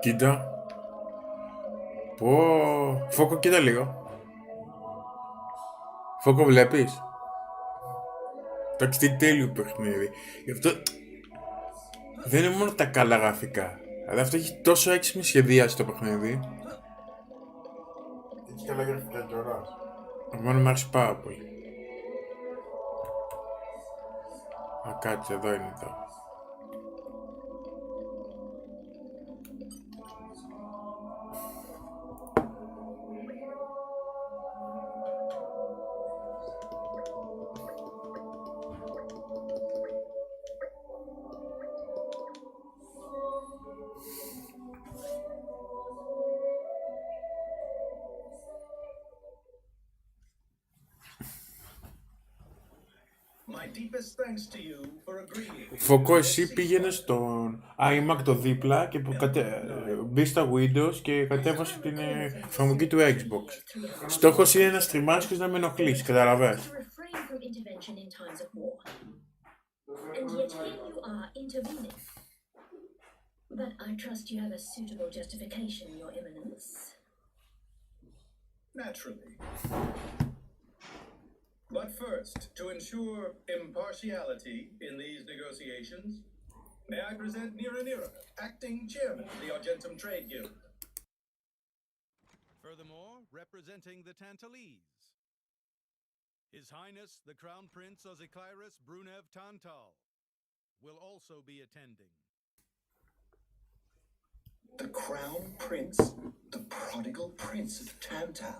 Κοίτα. Πω. Φόκο, κοίτα λίγο. Φόκο, βλέπεις. Εντάξει, τι τέλειο παιχνίδι. Γι' αυτό δεν είναι μόνο τα καλά γραφικά. Αλλά αυτό έχει τόσο έξυπνη σχεδίαση το παιχνίδι. Έχει καλά γραφικά κιόλας. Εμένα μου άρεσε πάρα πολύ. Α, κάτσε, εδώ είναι το. My deepest thanks to you for agreeing. Φόκο, εσύ πήγαινε στον iMac το δίπλα και μπει στα Windows και κατέβασε την εφαρμογή του Xbox. Στόχος είναι να στριμάρεις και να με ενοχλείς, καταλαβαίνεις. And yet here you are intervening. But I trust you have a suitable justification, Your Eminence. Naturally. But first, to ensure impartiality in these negotiations, may I present Nira, acting chairman of the Argentum Trade Guild. Furthermore, representing the Tantalese, His Highness the Crown Prince Ozikairis Brunev Tantal will also be attending. The Crown Prince, the prodigal Prince of Tantal.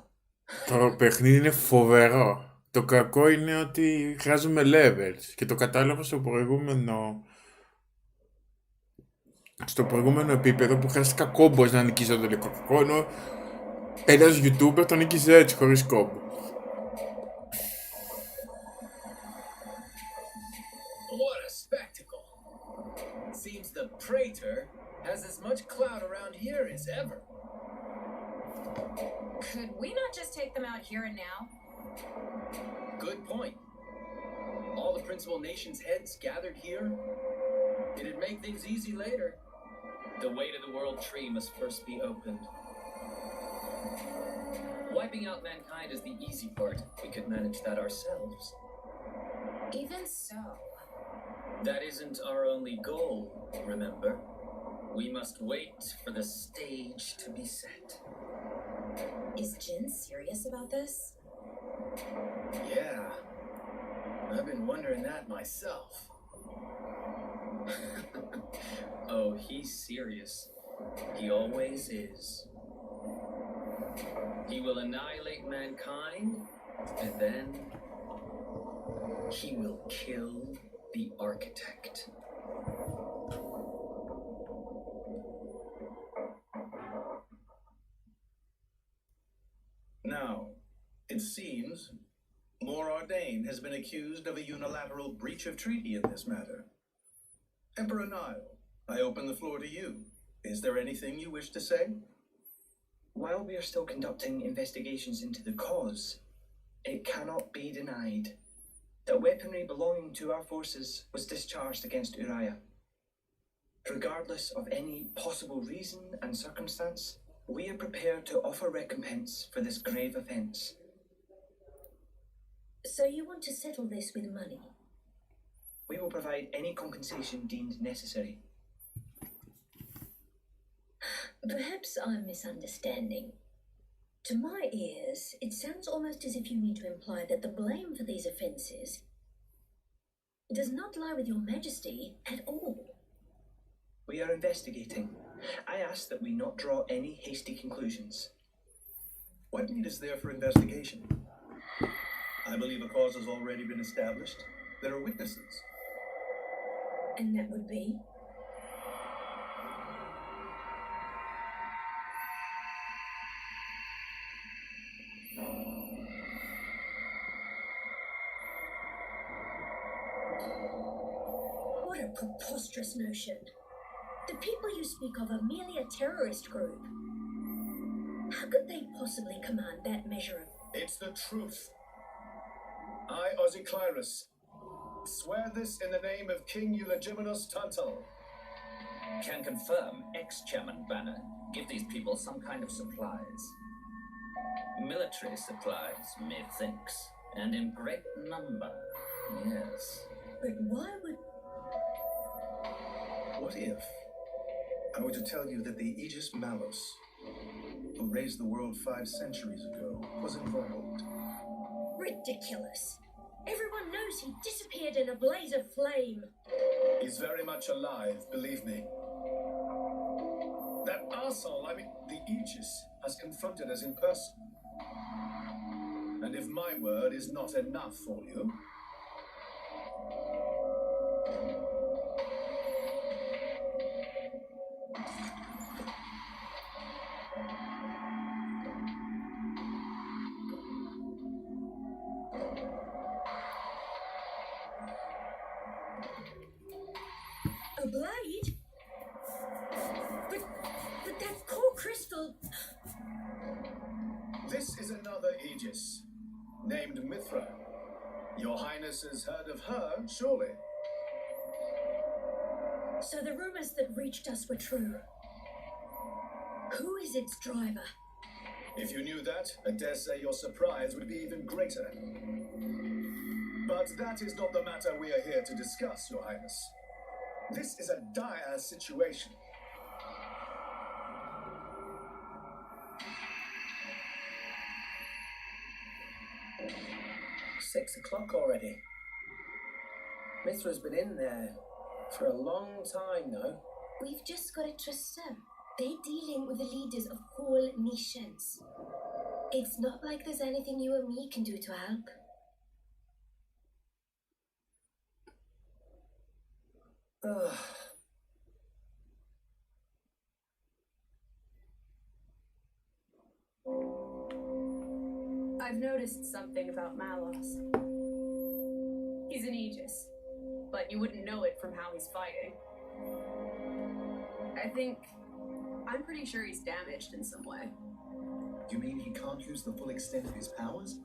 Το παιχνίδι είναι φοβερό. Το κακό είναι ότι χρειάζομαι levels και το κατάλαβα στο προηγούμενο επίπεδο που χρειάστηκα κόμπος να νικήσω το τελικό κακό, ενώ ένας YouTuber το νίκησε έτσι χωρίς κόμπο. What a spectacle! Seems the praetor has as much clout around here as ever. Could we not just take them out here and now? Good point. All the principal nations' heads gathered here. It'd make things easy later. The way to the world tree must first be opened. Wiping out mankind is the easy part. We could manage that ourselves. Even so. That isn't our only goal, remember? We must wait for the stage to be set. Is Jin serious about this? Yeah, I've been wondering that myself. Oh, he's serious. He always is. He will annihilate mankind, and then he will kill the architect. Now, it seems Lord Ardain has been accused of a unilateral breach of treaty in this matter. Emperor Nile, I open the floor to you. Is there anything you wish to say? While we are still conducting investigations into the cause, it cannot be denied that weaponry belonging to our forces was discharged against Uriah. Regardless of any possible reason and circumstance, we are prepared to offer recompense for this grave offense. So you want to settle this with money? We will provide any compensation deemed necessary. Perhaps I'm misunderstanding. To my ears, it sounds almost as if you mean to imply that the blame for these offences does not lie with your majesty at all. We are investigating. I ask that we not draw any hasty conclusions. What need is there for investigation? I believe a cause has already been established. There are witnesses. And that would be? What a preposterous notion. The people you speak of are merely a terrorist group. How could they possibly command that measure of... It's the truth. I, Ozikairis, swear this in the name of King Eulogimenus Tantal, Can confirm, ex-Chairman Banner. Give these people some kind of supplies. Military supplies, methinks. And in great number. Yes. But why would... What if I were to tell you that the Aegis Malus, who raised the world 5 centuries ago, was involved? Ridiculous. Everyone knows he disappeared in a blaze of flame. He's very much alive, believe me. That arsehole, the Aegis, has confronted us in person. And if my word is not enough for you... A blade? But that core crystal... This is another Aegis, named Mithra. Your Highness has heard of her, surely? So the rumors that reached us were true. Who is its driver? If you knew that, I dare say your surprise would be even greater. But that is not the matter we are here to discuss, Your Highness. This is a dire situation. Six o'clock already. Mithra's been in there for a long time now. We've just got to trust them. They're dealing with the leaders of whole nations. It's not like there's anything you or me can do to help. Ugh. I've noticed something about Malos. He's an Aegis, but you wouldn't know it from how he's fighting. I'm pretty sure he's damaged in some way. You mean he can't use the full extent of his powers?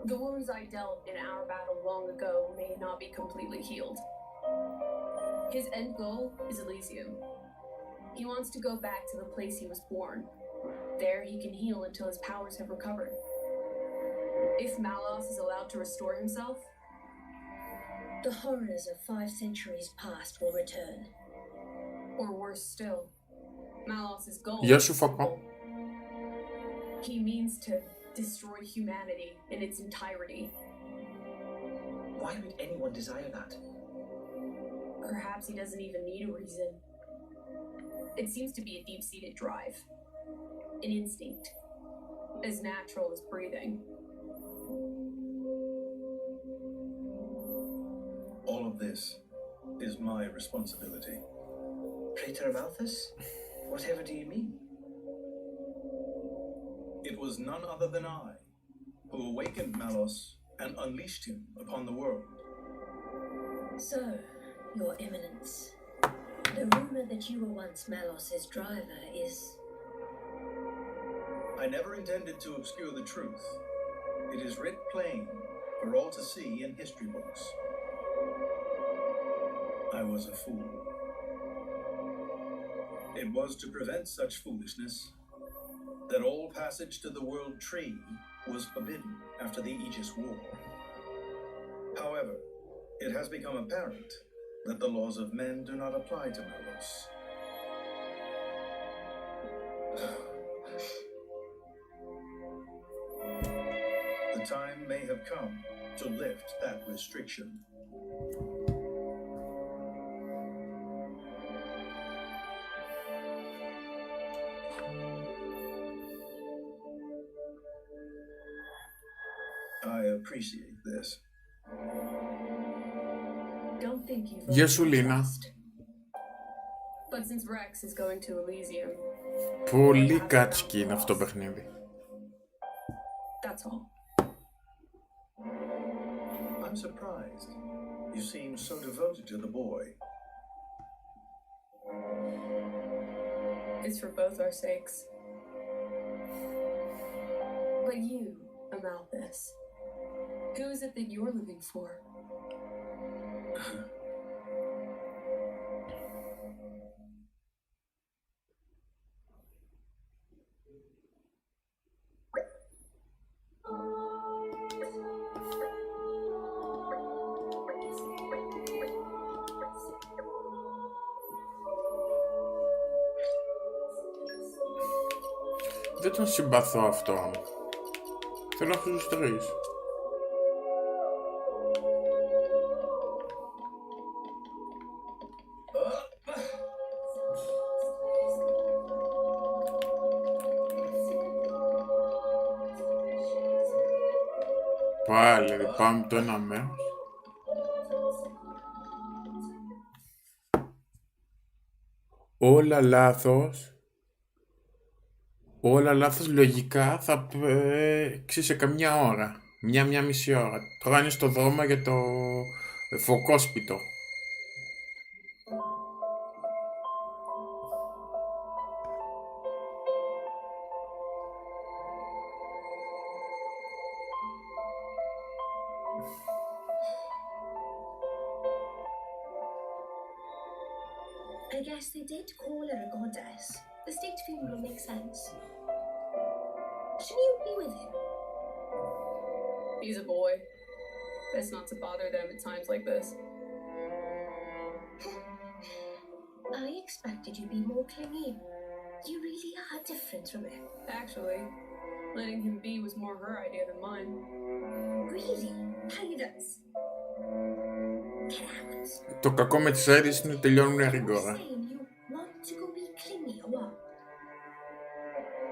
The wounds I dealt in our battle long ago may not be completely healed. His end goal is Elysium. He wants to go back to the place he was born. There he can heal until his powers have recovered. If Malos is allowed to restore himself, The horrors of 5 centuries past will return. or worse still, Malos' goal Γεια is σου, simple. Φακό. He means to destroy humanity in its entirety. Why would anyone desire that? Perhaps he doesn't even need a reason. It seems to be a deep-seated drive. An instinct. As natural as breathing. All of this is my responsibility. Praetor Amalthus? Whatever do you mean? It was none other than I who awakened Malos and unleashed him upon the world. So, Your Eminence, the rumor that you were once Malos' driver is... I never intended to obscure the truth. It is writ plain for all to see in history books. I was a fool. It was to prevent such foolishness that all passage to the World Tree was forbidden after the Aegis War. However, it has become apparent that the laws of men do not apply to Malos. The time may have come to lift that restriction. I appreciate this. Don't think you've Γεια σου, earned my Λίνα. trust. But since Rex is going to Elysium, Πολύ κάτσικι είναι αυτό το παιχνίδι. that's all. I'm surprised. You seem so devoted to the boy. It's for both our sakes. But you, Amalthus, who is it that you're living for? Δεν τον συμπαθώ αυτόν. Θέλω αυτούς τους τρεις. Πάλι, πάμε το ένα μέρος. Όλα λάθος. Όλα λάθος λογικά θα παίξει σε καμιά ώρα. Μια μισή ώρα. Τώρα είναι στο δρόμο για το φωκόσπιτο. I guess they did call her a goddess. The state funeral makes sense. Shouldn't you be with him? He's a boy. Best not to bother them at times like this. I expected you'd be more clingy. You really are different from him. Actually, letting him be was more her idea than mine. Really? Pirates? Get out. Το κακό με τις αίτες είναι ότι τελειώνουν γρήγορα. Saying you want to go be clingy or what?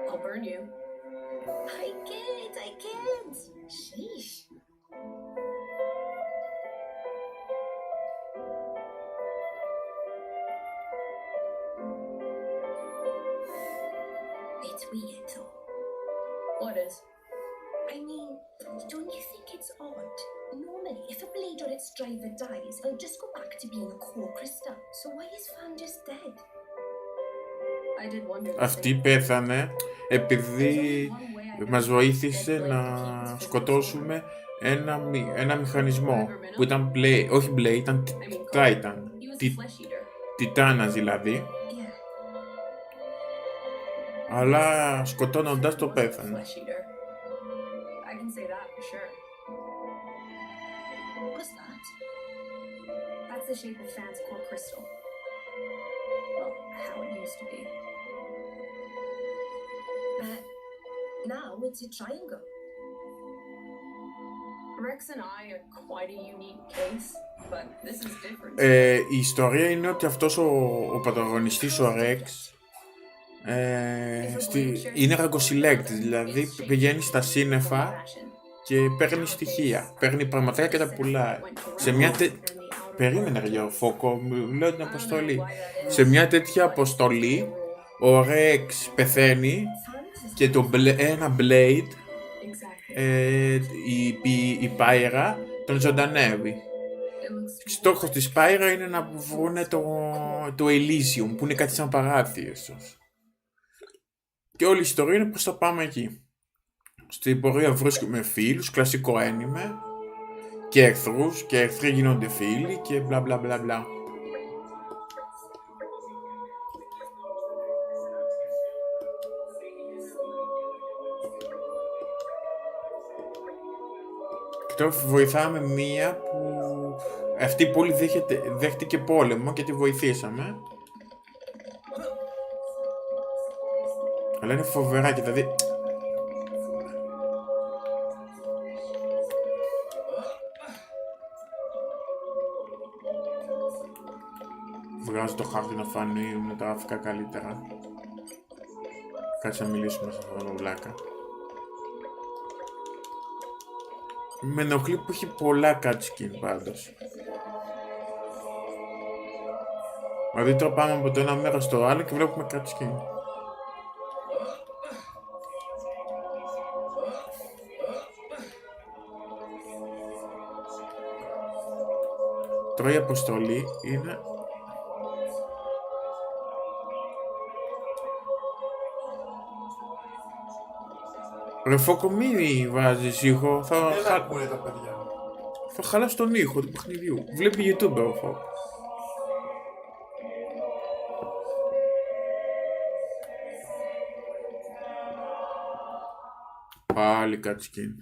I'll burn you. I can't. Sheesh. It's weird though. What is? I mean, don't you think it's odd? Normally, if a blade or its driver dies, they'll just go back to being a core crystal. So why is Fan just dead? I did wonder. Αυτή πέθανε επειδή μας βοήθησε να σκοτώσουμε ένα μηχανισμό που ήταν όχι Blade, ήταν Titan. Τιτάνας δηλαδή. Αλλά σκοτώνοντας το πέθανε. I can say that for sure. What's that? That's the shape of Fan's core crystal. Well, how it used to be. Now it's a triangle. Rex and I are quite a unique case, but this is different. Η ιστορία είναι ότι αυτός ο πρωταγωνιστής, ο Rex, είναι ραγκοσυλλέκτης, δηλαδή πηγαίνει στα σύννεφα και παίρνει στοιχεία, παίρνει πραγματικά και τα πουλάει. Σε μια Περίμενε ρε Φόκο, λέω την αποστολή. Σε μια τέτοια αποστολή, ο Rex πεθαίνει και ένα Blade, η Πάιρα, τον ζωντανεύει. Στόχος της Πάιρα είναι να βρούνε το Elysium, που είναι κάτι σαν παράθυρο ίσως. Και όλη η ιστορία είναι πως θα πάμε εκεί. Στην πορεία βρίσκουμε φίλους, κλασικό anime, και εχθρούς, και εχθροί γίνονται φίλοι και μπλα μπλα μπλα μπλα. Και τώρα βοηθάμε μία που αυτή η πόλη δέχτηκε πόλεμο και τη βοηθήσαμε. Αλλά είναι φοβερά και δηλαδή... Βγάζω το χάρτη να φανεί τα γραφικά καλύτερα. Κάτσε να μιλήσουμε σε αυτό το βλάκα. Με ενοχλεί που έχει πολλά cutscene πάντως. Δηλαδή τώρα πάμε από το ένα μέρος στο άλλο και βλέπουμε cutscene. Τώρα η αποστολή είναι... Ρε Φόκο, μη βάζεις ήχο, θα χαλάσει τον ήχο του παιχνιδιού. Βλέπει YouTube ο Φόκο. Πάλι cutscene.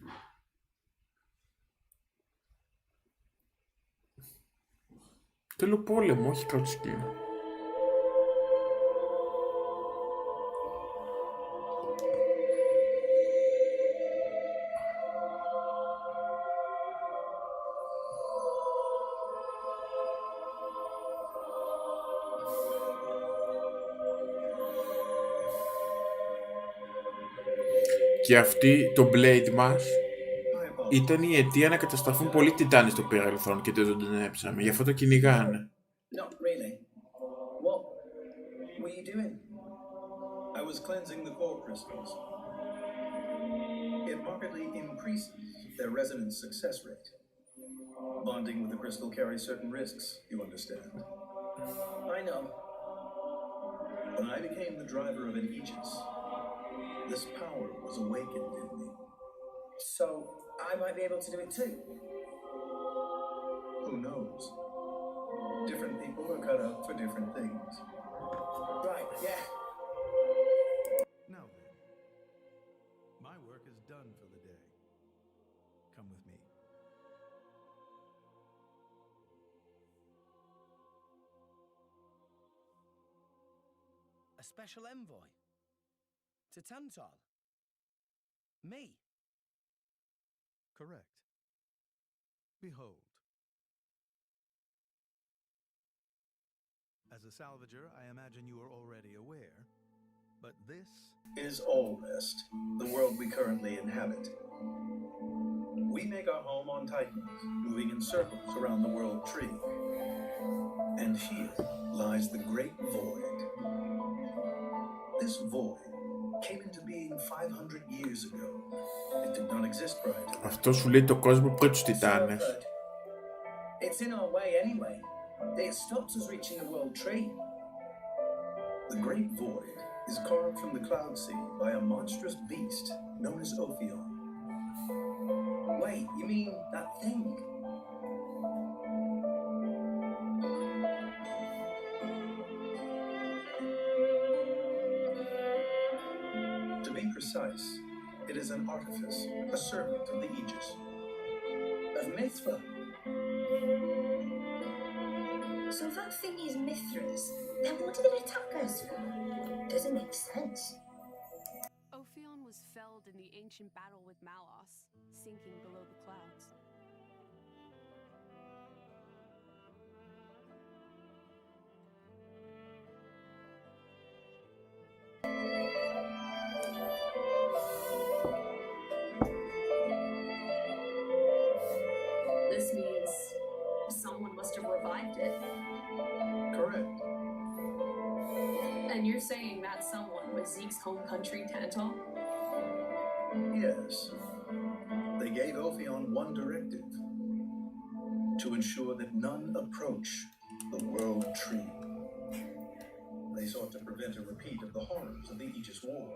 Θέλω πόλεμο, όχι cutscene. Και αυτή, το Blade μας, My apologies. ήταν η αιτία να καταστραφούν πολλοί τιτάνες στο παρελθόν και το ζωντανέψαμε. Γι' αυτό το κυνηγάνε. Not really. What were you doing? I was cleansing the core crystals. It markedly increases their resonance success rate. Bonding with the crystal carries certain risks, you understand. I know. When I became the driver of an Aegis, this power was awakened in me. So I might be able to do it too. Who knows? Different people are cut out for different things. Right, yeah. Now then, my work is done for the day. Come with me. A special envoy? To Tantal? Me? Correct. Behold. As a salvager, I imagine you are already aware, but this Is Allrest, the world we currently inhabit. We make our home on Titans, moving in circles around the world tree. And here lies the Great Void. This void came into being 500 years ago. It did not exist prior to that. Αυτό σου λέει το κόσμο πριν τους So I've τιτάνες. heard. It's in our way anyway. It stopped us reaching the world tree. The Great Void is carved from the Cloud Sea by a monstrous beast known as Ophion. Wait, you mean that thing? To be precise, it is an artifice, a servant of the Aegis. Of Mithra? So that thing is Mithras. Then what did it attack us for? Doesn't make sense. Ophion was felled in the ancient battle with Malos, sinking below the clouds. This means someone must have revived it. Correct. And you're saying that someone was Zeke's home country, Tantal? Yes. They gave Ophion one directive: to ensure that none approach the World Tree. They sought to prevent a repeat of the horrors of the Aegis War.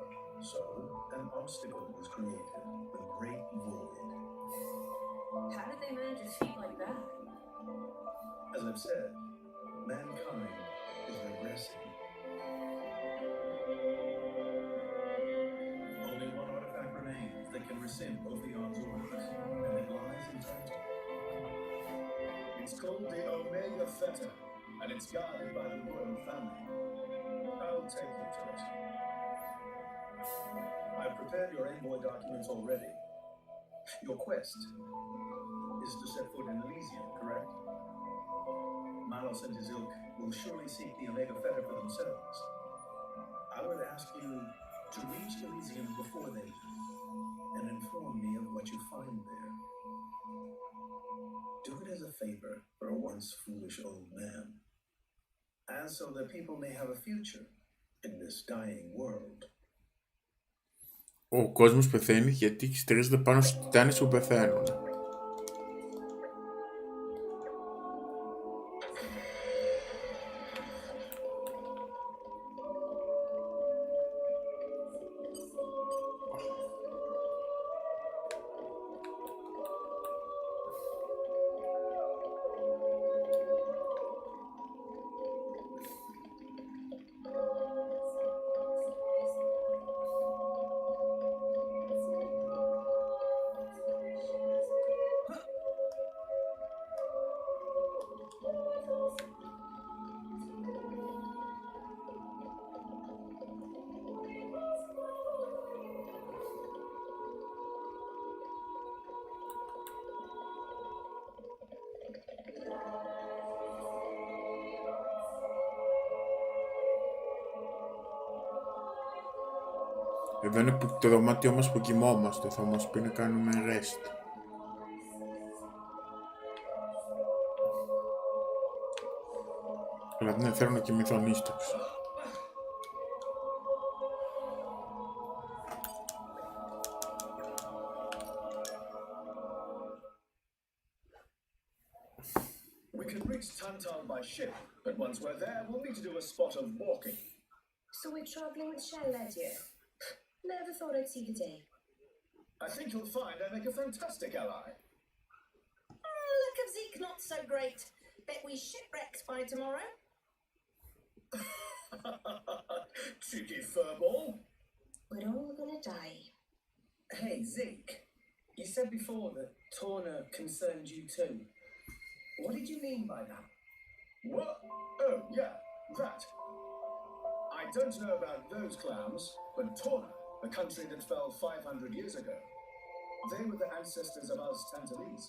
So, an obstacle was created, the Great Void. How did they manage a feat like that? As I've said, mankind is regressing. Only one artifact remains that can rescind Ophion's orders, and it lies in Tantal. It's called the Omega Fetter, and it's guarded by the royal family. I'll take you to it. I've prepared your envoy documents already. Your quest is to set foot in Elysium, correct? Malos and his ilk will surely seek the Omega Fetter for themselves. I would ask you to reach Elysium before they do, and inform me of what you find there. Do it as a favor for a once foolish old man, and so that people may have a future in this dying world. Ο κόσμος πεθαίνει γιατί στηρίζεται πάνω στους τιτάνες που πεθαίνουν. Εδώ είναι το δωμάτιό μας που κοιμόμαστε. Θα μας πει να κάνουμε rest. Αλλά ναι, θέλω να κοιμηθώ ανίστοξη. We can reach Tantal by ship, but once we're there, we'll need to do a spot of walking. So we're travelling with Xenoblade here. Never thought I'd see the day. I think you'll find I make a fantastic ally. Luck of Zeke not so great. Bet we shipwrecked by tomorrow. Cheeky furball. We're all gonna die. Hey, Zeke. You said before that Torna concerned you too. What did you mean by that? What? Oh, yeah, that. I don't know about those clams, but Torna, the country that fell 500 years ago, they were the ancestors of us Tantalese.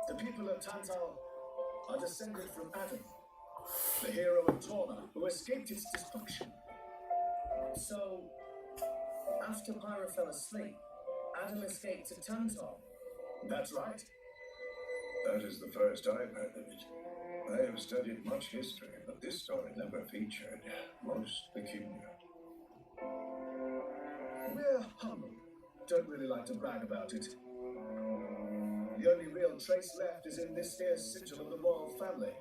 The people of Tantal are descended from Adam, the hero of Torna, who escaped its destruction. So, after Pyra fell asleep, Adam escaped to Tantal. That's right. That is the first I've heard of it. I have studied much history, but this story never featured. Most peculiar. We're humble. Don't really like to brag about it. The only real trace left is in this here sigil of the royal family.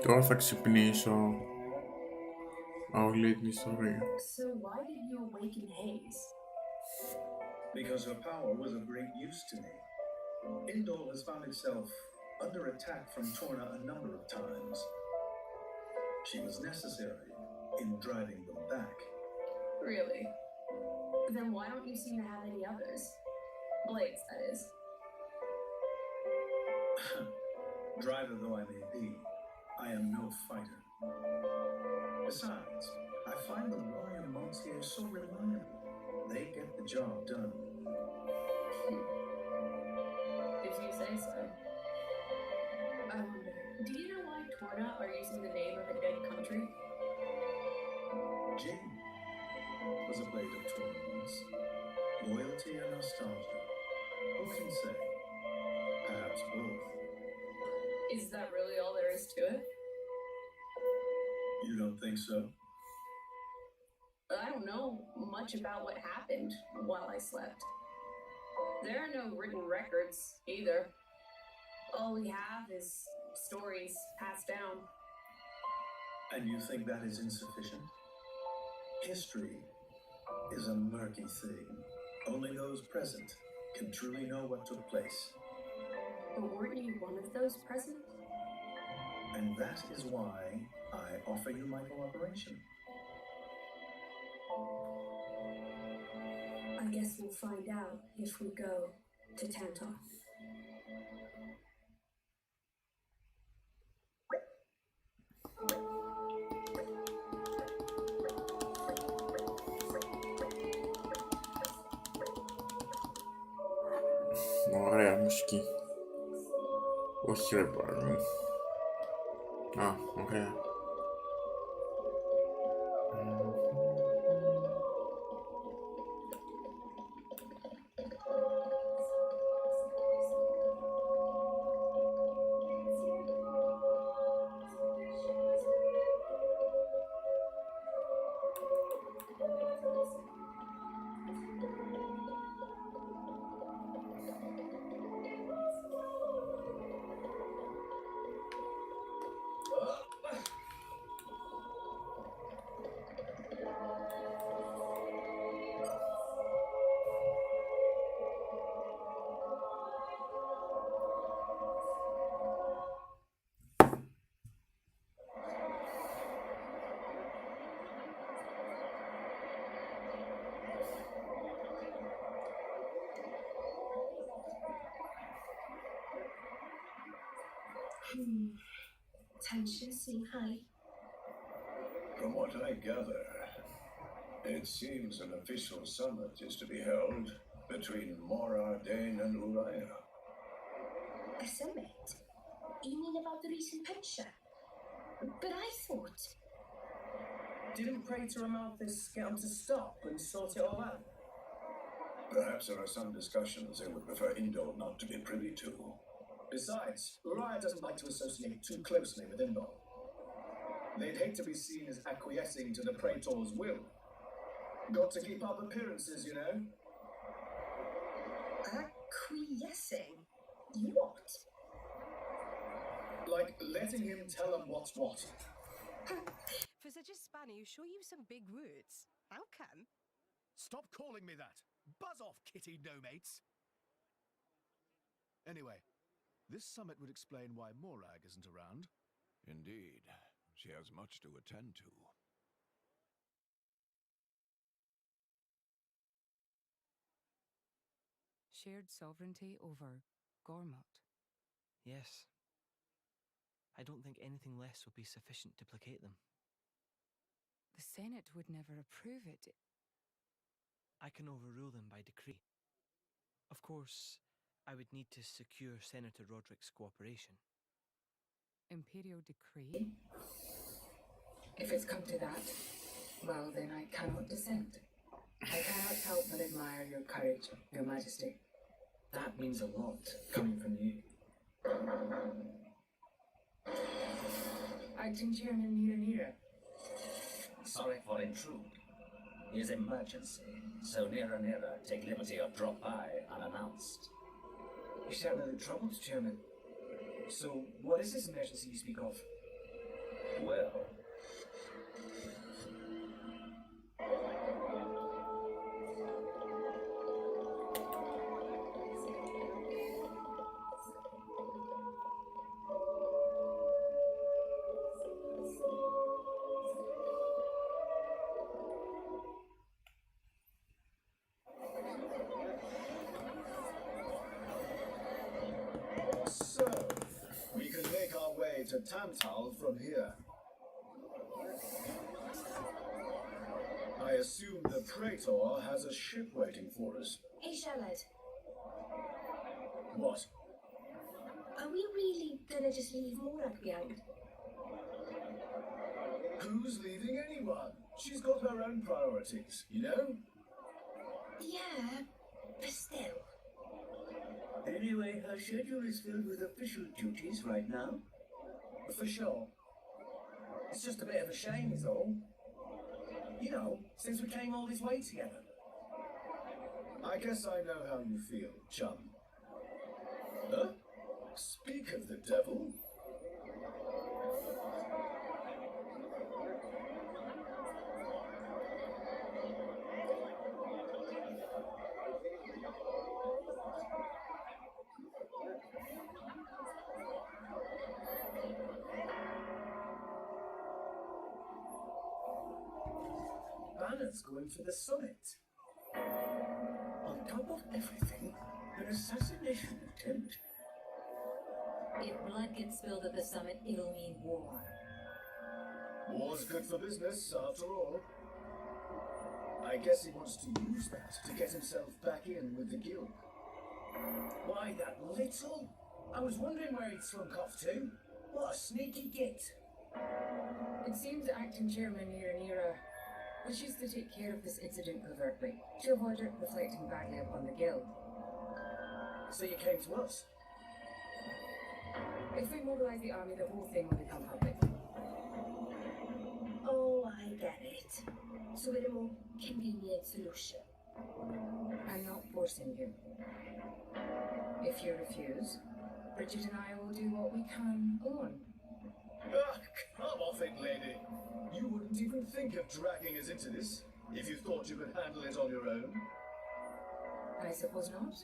Τώρα θα ξυπνήσω. Όλη την ιστορία. So why did you awaken Hayes? Because her power was of great use to me. Indol has found itself under attack from Torna a number of times. She was necessary in driving them back. Really? Then why don't you seem to have any others? Blades, that is. Driver though I may be, I am no fighter. Besides, I find the warrior monks here so reliable. They get the job done. If you say so. Do you know why Torna are using the name of a dead country? Jane was a blade of Torna once. Loyalty or nostalgia? Who can say? Perhaps both. Is that really all there is to it? You don't think so? I don't know much about what happened while I slept. There are no written records, either. All we have is stories passed down. And you think that is insufficient? History is a murky thing. Only those present can truly know what took place. But weren't you one of those present? And that is why I offer you my cooperation. I guess we'll find out if we go to Tantal. Ωραία μουσική. Όχι ρε πάρει. Α, ωραία. Tension saying hi. From what I gather, it seems an official summit is to be held between Morardane and Uriah. A summit? You mean about the recent picture? But I thought... Didn't Praetor Amalthus get him to stop and sort it all out? Perhaps there are some discussions they would prefer Indol not to be privy to. Besides, Uriah doesn't like to associate too closely with Indol. They'd hate to be seen as acquiescing to the Praetor's will. Got to keep up appearances, you know. Acquiescing? What? Like letting him tell them what's what. For such a spanner, you sure use some big words. How come? Stop calling me that! Buzz off, kitty no-mates! Anyway, this summit would explain why Morag isn't around. Indeed, she has much to attend to. Shared sovereignty over Gormott. Yes. I don't think anything less would be sufficient to placate them. The Senate would never approve it. I can overrule them by decree. Of course, I would need to secure Senator Roderick's cooperation. Imperial decree? If it's come to that, well, then I cannot dissent. I cannot help but admire your courage, Your Majesty. That means a lot, coming from you. Acting Chairman Nira. Sorry for intrude. Is emergency, so Nira take liberty of drop by unannounced. You certainly look troubled, Chairman. So, what is this emergency you speak of? Well, So, we can make our way to Tantal from here. I assume the Praetor has a ship waiting for us. Hey, Charlotte. What? Are we really gonna just leave Morag behind? Who's leaving anyone? She's got her own priorities, you know? Yeah, but still. Anyway, her schedule is filled with official duties right now. For sure. It's just a bit of a shame is all. You know, since we came all this way together. I guess I know how you feel, chum. Huh? Speak of the devil. Banner's going for the summit. On top of everything, an assassination attempt. If blood gets spilled at the summit, it'll mean war. War's good for business, after all. I guess he wants to use that to get himself back in with the guild. Why, that little? I was wondering where he'd slunk off to. What a sneaky git. It seems Acting Chairman Nira wishes to take care of this incident covertly, to avoid it reflecting badly upon the guild. So you came to us? If we mobilize the army, the whole thing will become public. Oh, I get it. So we're a more convenient solution. I'm not forcing you. If you refuse, Bridget and I will do what we can alone. Ah, come off it, lady. You wouldn't even think of dragging us into this if you thought you could handle it on your own. I suppose not.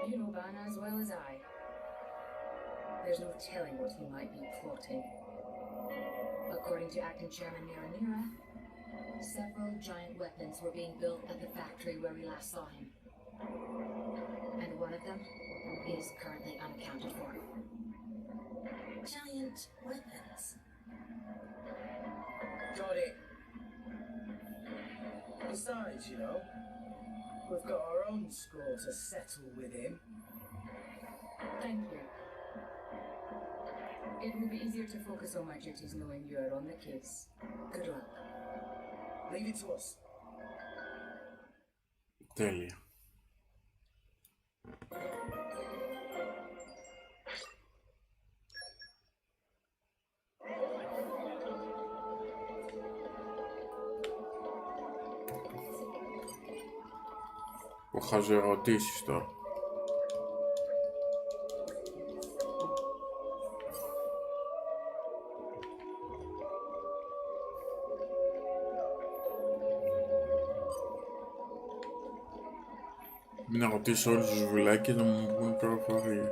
You know Banna as well as I. There's no telling what he might be plotting. According to Acting Chairman Nira, Several giant weapons were being built at the factory where we last saw him. And one of them is currently unaccounted for. Giant weapons. Got it. Besides, you know, we've got our own score to settle with him. Thank you. It will be easier to focus on my duties knowing you are on the case. Good luck. Leave it to us. Τέλεια. Που χαζοερωτήσεις τώρα. Να ρωτήσω όλους τους βουλάκες να μου πούν πληροφορίες.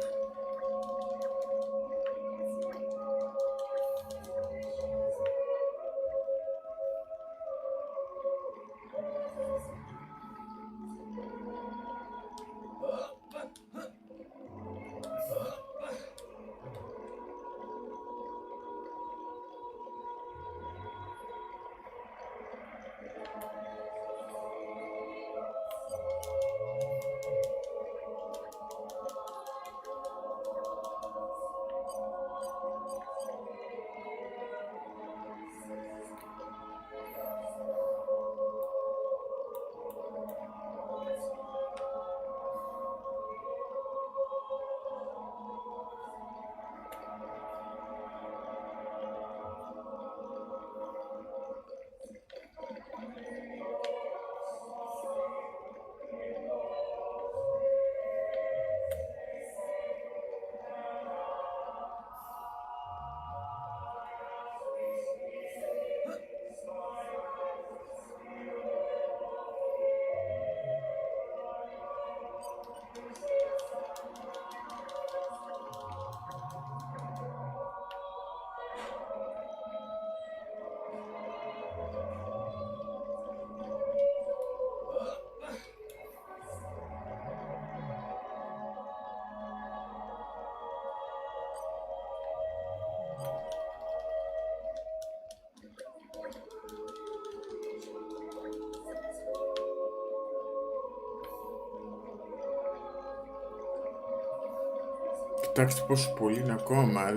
Κοιτάξτε πόσο πολύ είναι ακόμα. Α,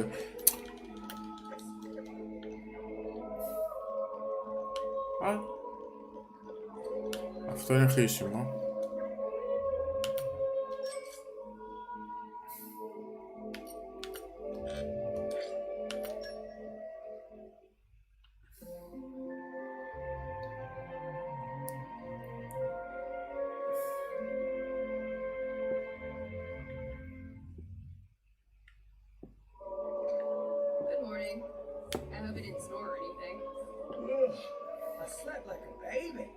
αυτό είναι χρήσιμο. I slept like a baby.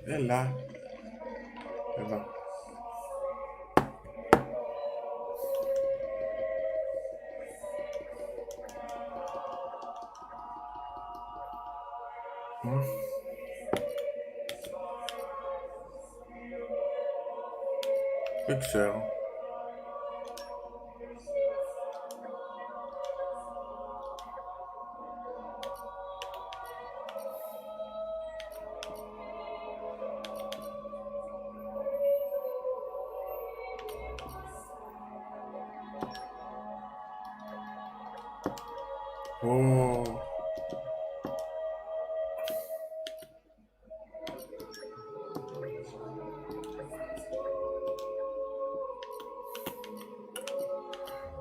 Έλα. Εδώ. Δεν ξέρω.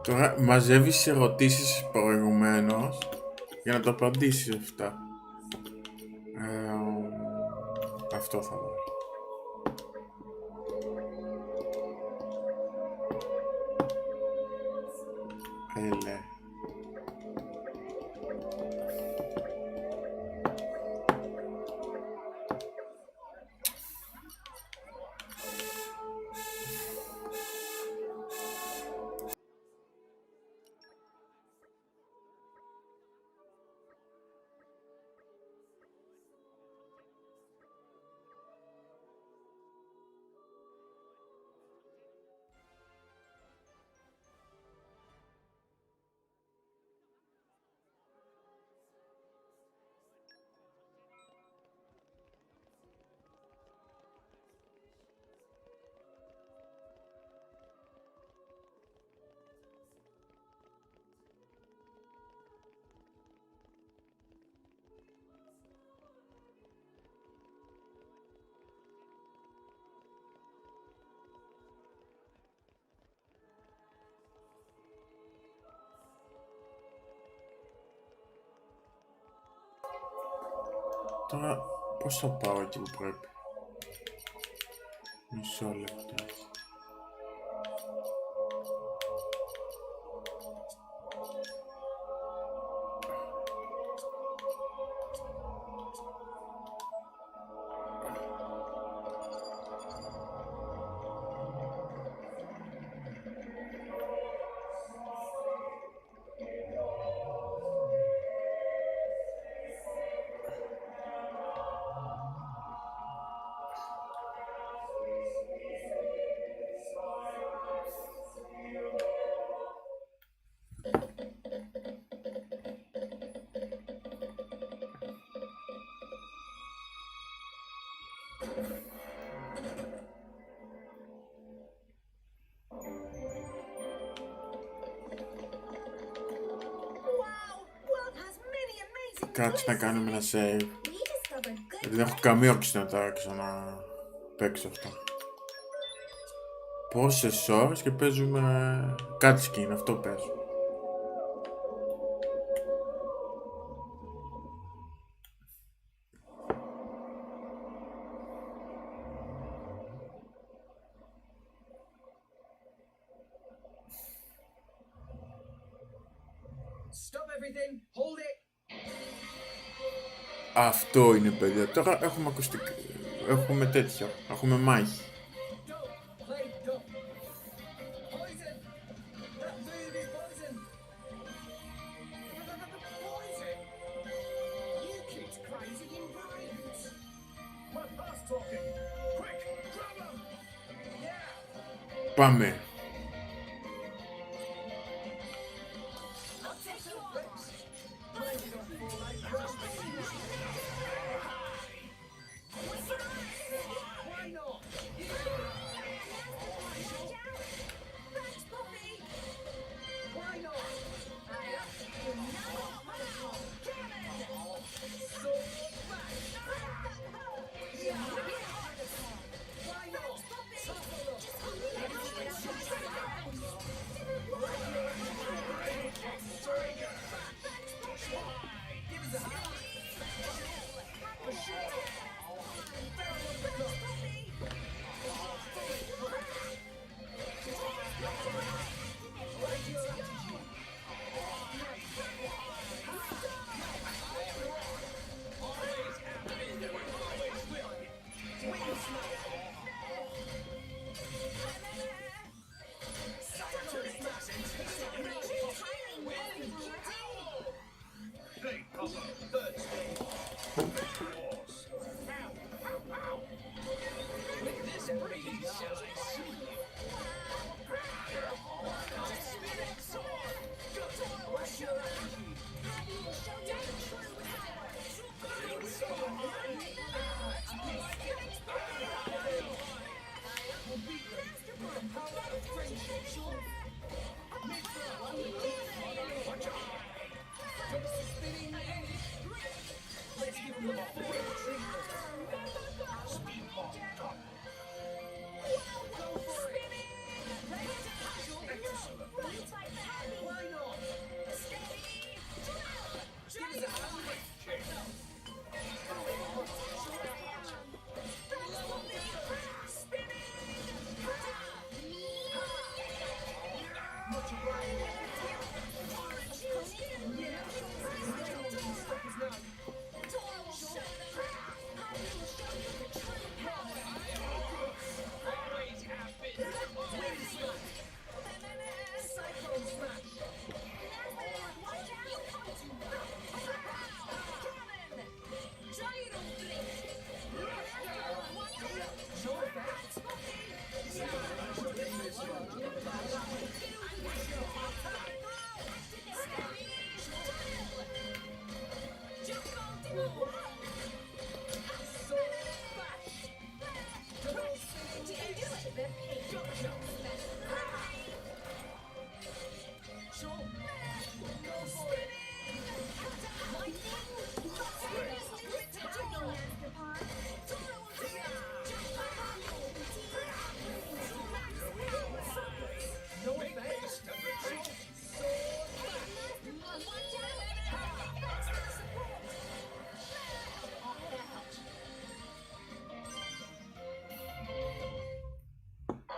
Τώρα μαζεύεις ερωτήσεις προηγουμένως για να το απαντήσεις αυτά. Αυτό θα δω. Έλε. Τώρα πώς θα πάω εκεί που πρέπει. Μισό λεπτό. Κάτσε να κάνουμε ένα save. Δεν έχω καμία όψη να τα ξαναπαίξω αυτά. Πόσες ώρες και παίζουμε cutscene, αυτό παίζω. Αυτό είναι, παιδιά. Τώρα έχουμε ακουστικά. Έχουμε τέτοιο. Έχουμε μάχη. Πάμε.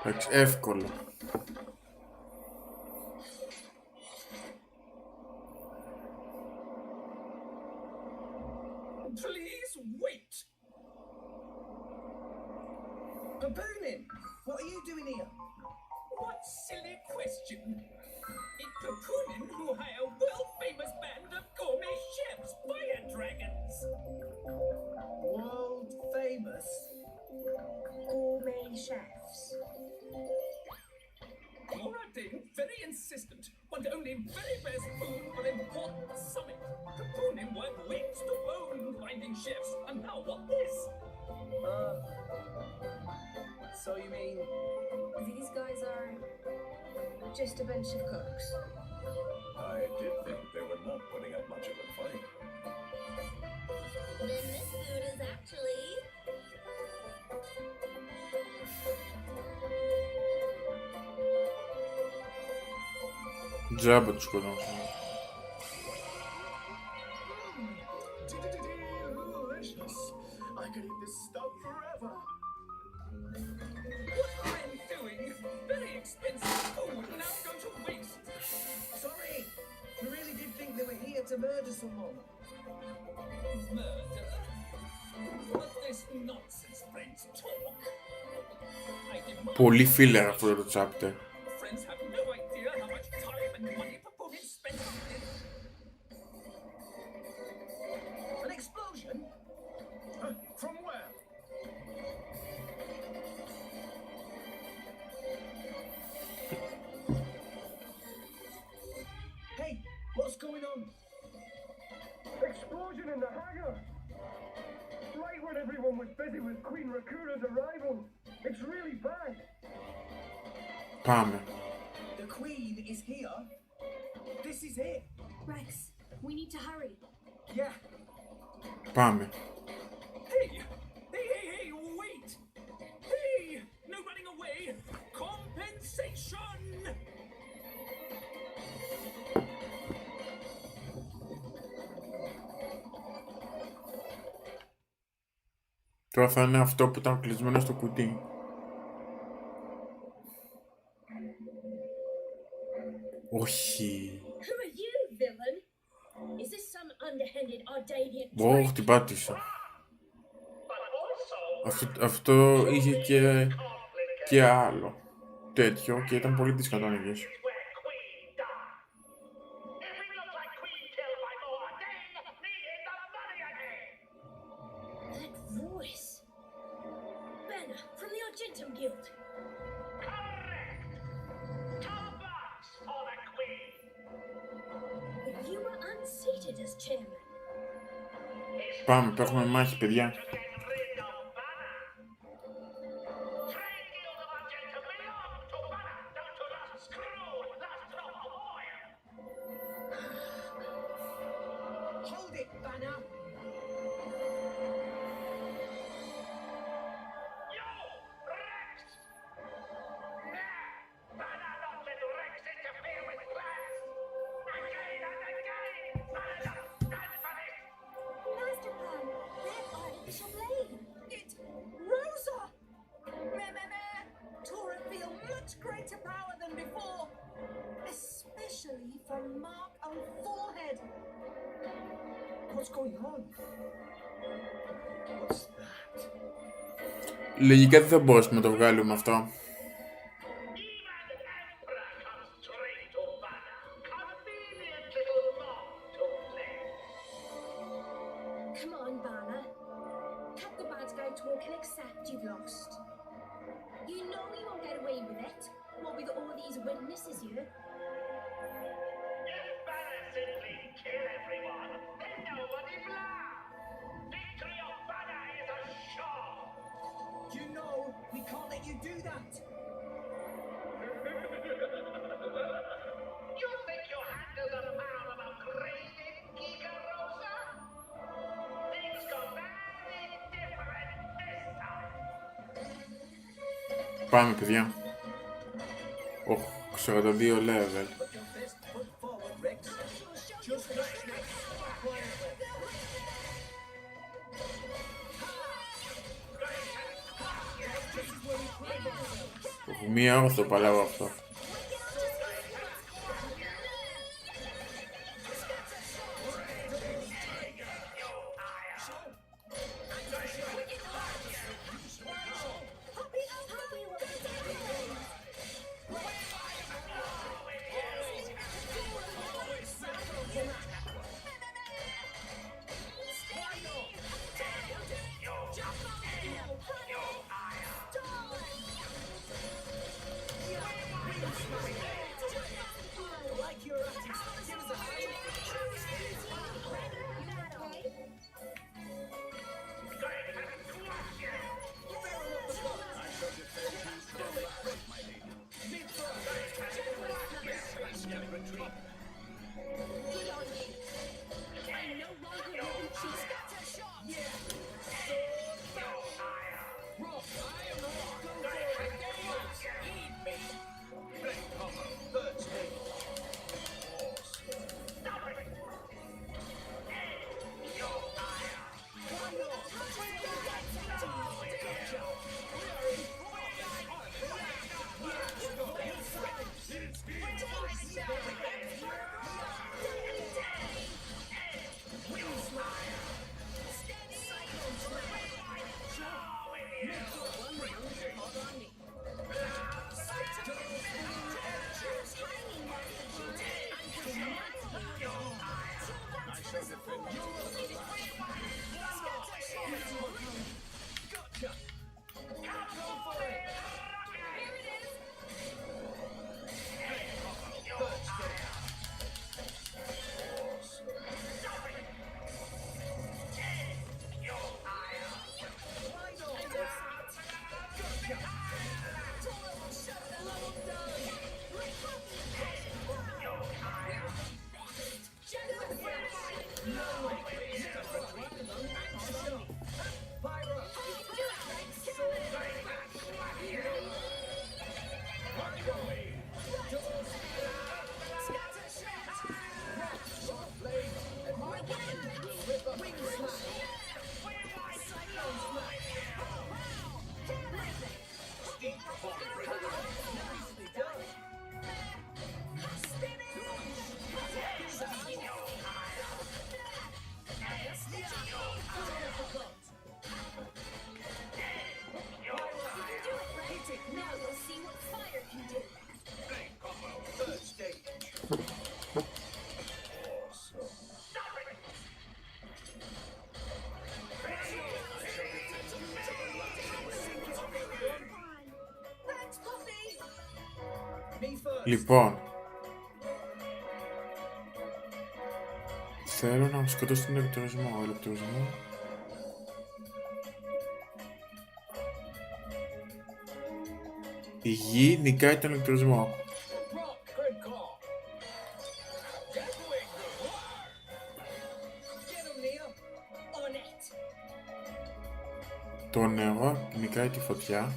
Εντάξει, εύκολο. Please wait! Baboonin, what are you doing here? What silly question! It's Baboonin who hire world-famous band of gourmet chefs, fire dragons! World-famous? Gourmet chefs. Moradin, very insistent, want only very best food for important summit. Baboonin work weeks to bone finding chefs, and now what this? So you mean These guys are just a bunch of cooks. I did think they were not putting up much of a fight. Then this food is actually... Τζάμπα τους σκοτώσαν. Delicious. I could eat this stuff forever. what I'm doing? Very expensive food now go to waste. Sorry, we really did think they were here to murder someone. Murder? What this nonsense friends talk? I demand Πολύ filler αυτό το chapter. friends have no idea how much time and money Baboonin spent on this. An explosion? From where? Hey, what's going on? Explosion in the hangar! Right when everyone was busy with Queen Rakura's arrival. It's really bad. Πάμε. The Queen is here. This is it. Rex, we need to hurry. Yeah. Πάμε. Hey! Hey, wait! Hey! No running away! Compensation! Τώρα θα είναι αυτό που ήταν κλεισμένο στο κουτί. Όχι. Who are you, villain? Is this some underhanded Ardanian Ω, την πάτησα. Αυτό είχε και άλλο τέτοιο και ήταν πολύ δύσκολο να το ανοίγεις. That voice. Banner from the Argentum Guild. But you were unseated as chairman. Πάμε, που έχουμε μάχη, παιδιά. Hold it, Banner. Master Plan, where are the Xenoblade? It's Rosa! Meh. Tora feel much greater power than before, especially from mark on forehead. What's going on? What's that? Λογικά δεν θα μπορέσουμε να το βγάλουμε αυτό. Come on, Banner. Cut the bad guy talk and accept you've lost. You know you won't get away with it. What with all these witnesses here. You know we can't let you do that. You think you handle the power of a crazy Giga Rosa? Things go very different this time. Πάμε, παιδιά. 42 level. Put your best foot forward, Rex. Just watch Rex. Quietly. This is where we pride ourselves. Μία ώρα το παλεύω αυτό. Λοιπόν, θέλω να σκοτώσω τον ηλεκτρισμό. Η γη νικάει τον ηλεκτρισμό. Το νερό νικάει τη φωτιά.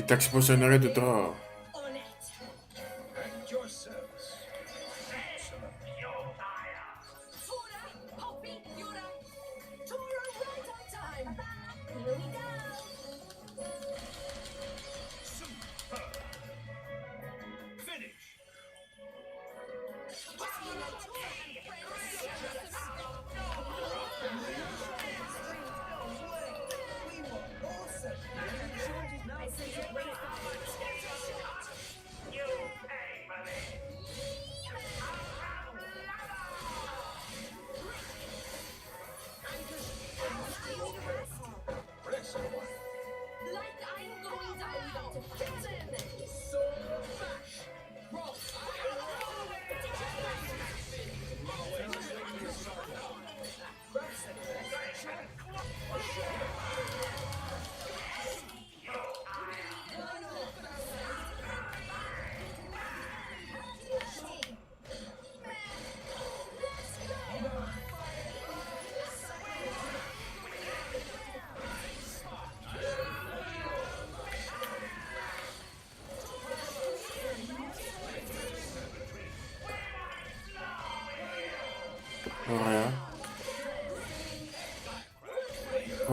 Κοιτάξτε πόσο νερό του τρώω.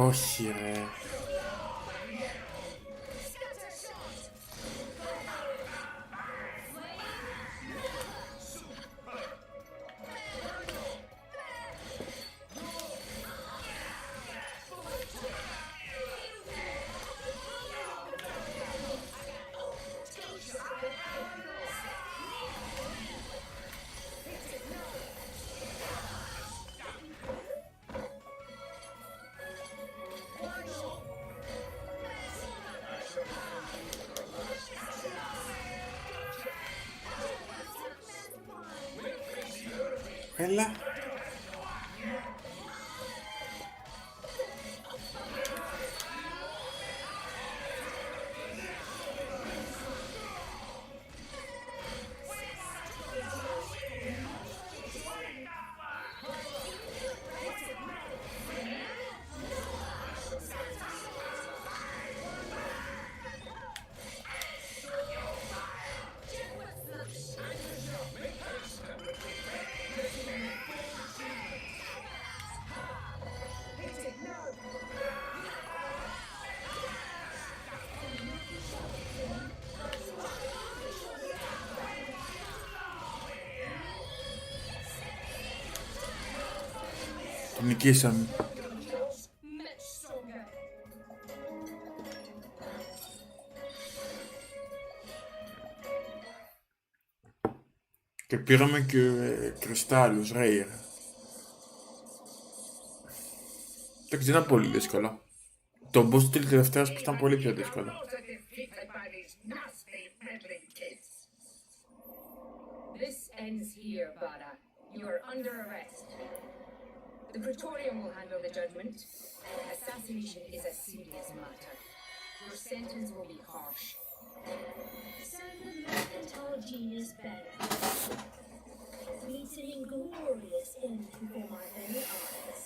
Όχι ρε. Έλα. Τον νικήσαμε. Και πήραμε και κρυστάλλους, rare. Εντάξει, δεν ήταν πολύ δύσκολο. Το boss του τελευταίας που ήταν πολύ πιο δύσκολο. This ends here, Bada. You are under arrest. The Praetorium will handle the judgment. Assassination is a serious matter. Your sentence will be harsh. Serve the mercantile genius better. Meets an inglorious end before my very eyes.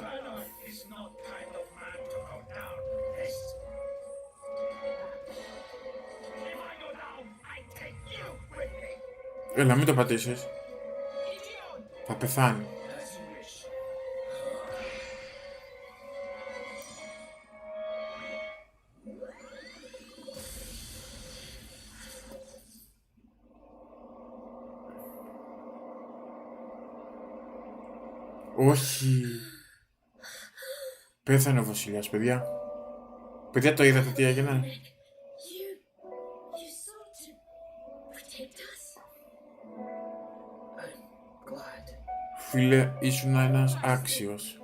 Banner is not kind of man to go down this. If I go down, I take you with me. Έλα, μην το πατήσεις. Θα πεθάνει. Όχι. Πέθανε ο βασιλιάς, παιδιά. Παιδιά, το είδατε τι έγινε? You sought to protect us? I'm glad. Φίλε, ήσουν ένας άξιος.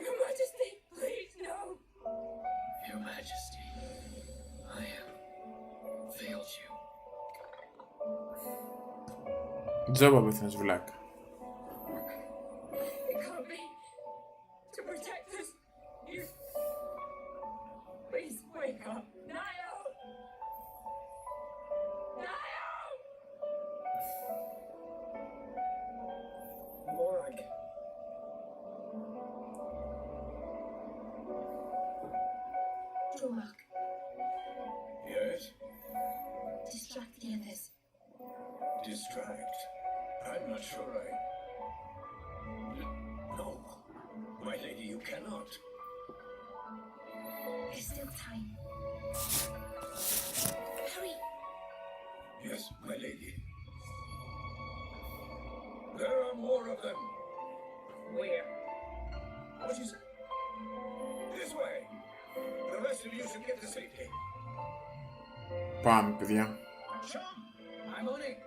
Your Majesty, please, no! Your Majesty, I have failed you. Τζάμπα πέθανες, βλάκα. It can't be. To protect us, you... Please wake up. Nio! Nio! Morag. Jormak, Yes? distract the others. Distract? I'm not sure I... No. My lady, you cannot. There's still time. Hurry! Yes, my lady. There are more of them. Where? What is it? This way. The rest of you should get to safety. Πάμε, παιδιά. Chum, I'm on it.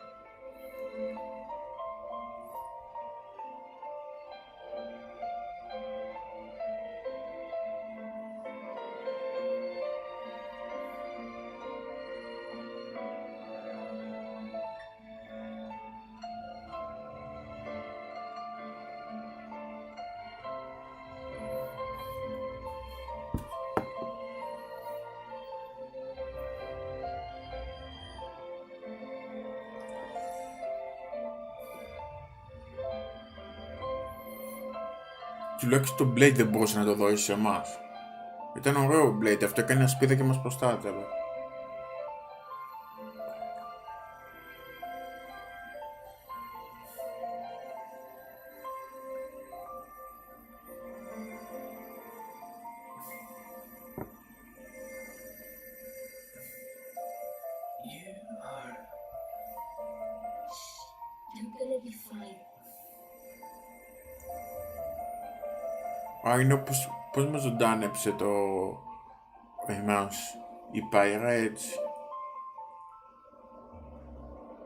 τουλάχιστον το Blade δεν μπορούσε να το δώσει σε εμάς. Ήταν ωραίο Blade, αυτό έκανε ασπίδα και μας προστάτευε. You're gonna be fine. Α, είναι πώς μας ζωντάνεψε εμάς η Πάιρα έτσι.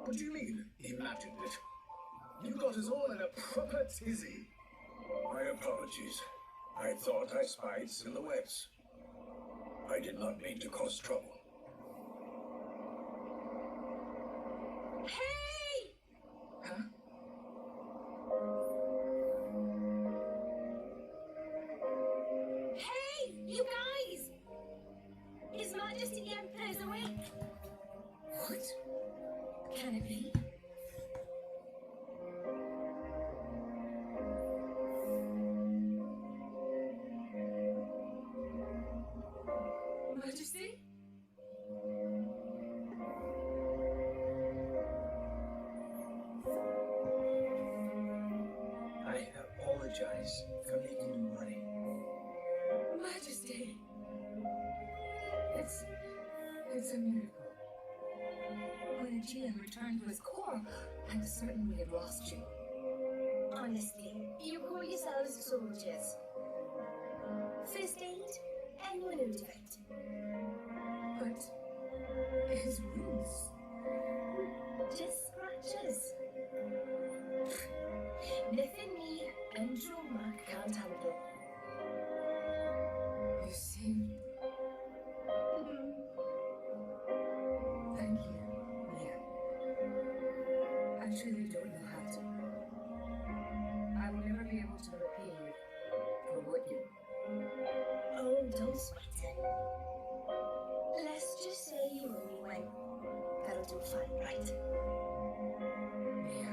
What do you mean, imagined it? You got us all in a proper tizzy. My apologies. I thought I spied silhouettes. I did not mean to cause trouble. Hey! Huh? Hey, you guys! His Majesty the Emperor's awake. What? Can it be? Majesty? I apologize for making you worry. Majesty! It's a miracle. When Gian returned to his core, I was certain we had lost you. Honestly, you call yourselves soldiers. First aid, anyone who do it. But his wounds. Just scratches. Nothing me and Joe Mark can't handle. You saved. Thank you, Mia. I truly don't know how to. I will never be able to repay you for what you. Oh, don't sweat it. Let's just say you only went. That'll do fine, right? Mia.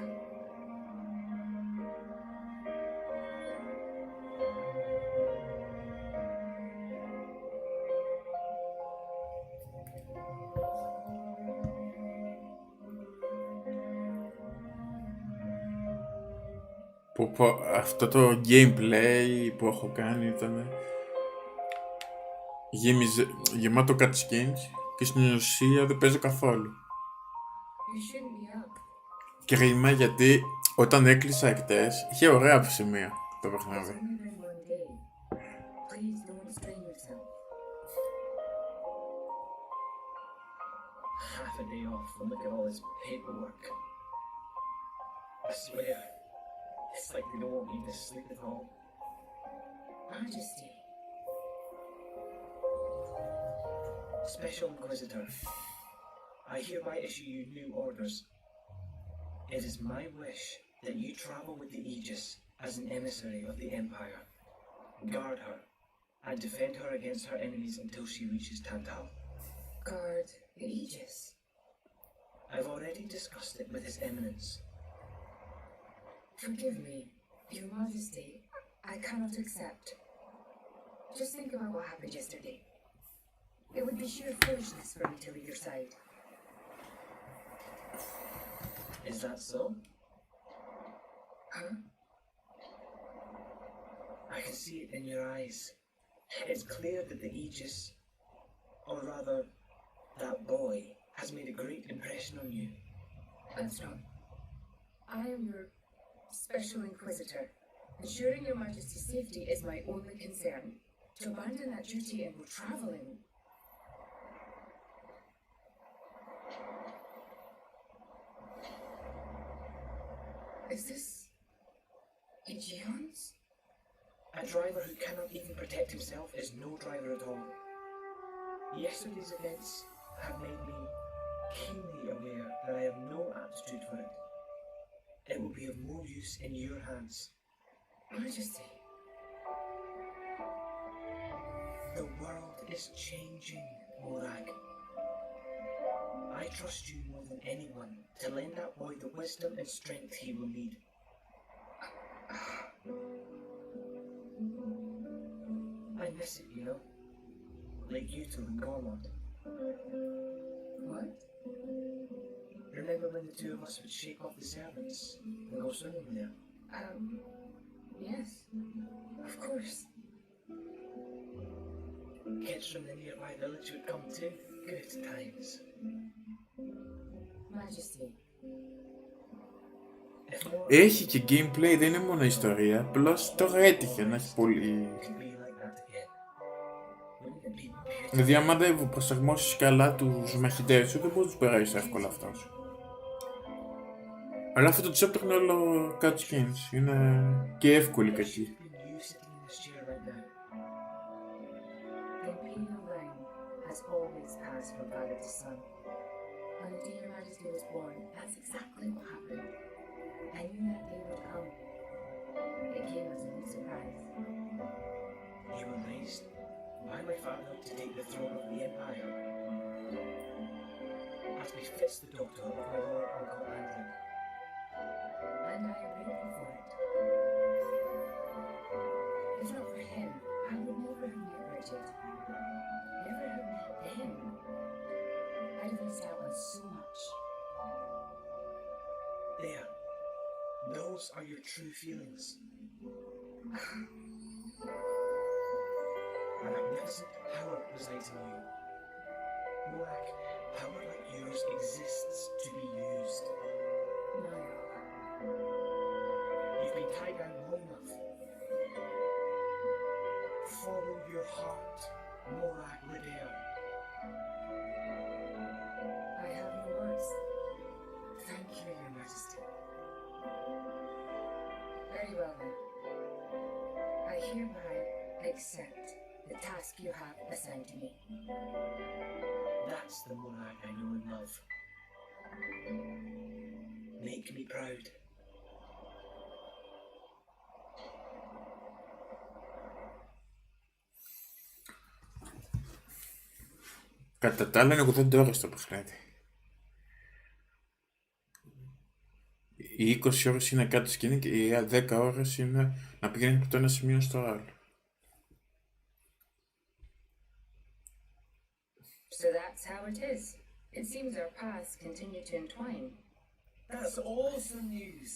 Αυτό το gameplay που έχω κάνει ήταν γεμάτο cutscenes και στην ουσία δεν παίζω καθόλου. You shouldn't be up. Κρίμα γιατί όταν έκλεισα εκτές είχε ωραία σημεία το παιχνίδι. It's only been one day. Please don't strain yourself. Half a day off and look at all this paperwork. I swear, it's like they don't want me to sleep at all. Majesty. Special Inquisitor, I hereby issue you new orders. It is my wish that you travel with the Aegis as an emissary of the Empire. Guard her and defend her against her enemies until she reaches Tantal. Guard the Aegis. I've already discussed it with His Eminence. Forgive me, Your Majesty. I cannot accept. Just think about what happened yesterday. It would be sheer foolishness for me to leave your side. Is that so? Huh? I can see it in your eyes. It's clear that the Aegis, or rather, that boy, has made a great impression on you. That's wrong. I am your Special Inquisitor. Ensuring Your Majesty's safety is my only concern. To abandon that duty and go traveling. Is this Aegeon's? A driver who cannot even protect himself is no driver at all. Yesterday's events have made me keenly aware that I have no aptitude for it. It will be of more use in your hands. Majesty. The world is changing, Morag. I trust you more than anyone to lend that boy the wisdom and strength he will need. miss it, you know? Like you two in Gormont. What? Remember when the two of us would shake off the servants and go swimming there? Yes. Of course. Kids from the nearby village would come too. Good times. Majesty. Έχει και gameplay, δεν είναι μόνο ιστορία. Απλώς τώρα έτυχε να έχει πολύ. Δηλαδή, άμα δεν προσαρμόσεις καλά τους μαχητές σου, δεν μπορείς να τους περάσεις εύκολα αυτός. Αλλά αυτό το chapter είναι όλο cutscenes. Είναι και εύκολη κακή. Imperial reign has always passed from father to son. When the dear Majesty was born, that's exactly what happened. I knew that day would come. It came as no surprise. You were raised by my father to take the throne of the Empire. As befits the daughter of my Lord Uncle Andrew. And I am grateful for it. If not for him, I would never have met Bridget. Never have met them. I'd have missed out on so much. There. Those are your true feelings. A magnificent power resides in you. Morak, power like yours exists to be used. No. You've been tied down long enough. Follow your heart, Morak Liddell. I have no words. Thank you, Your Majesty. Very well then. I hereby accept the task you have assigned to me. That's the Morak I know and love. Make me proud. Κατά τα άλλα είναι 80 ώρες το παιχνίδι. Οι 20 ώρες είναι κάτω σκηνή και οι 10 ώρες είναι να πηγαίνεις από το ένα σημείο στο άλλο. So that's how it is. It seems our paths continue to entwine. That's awesome news.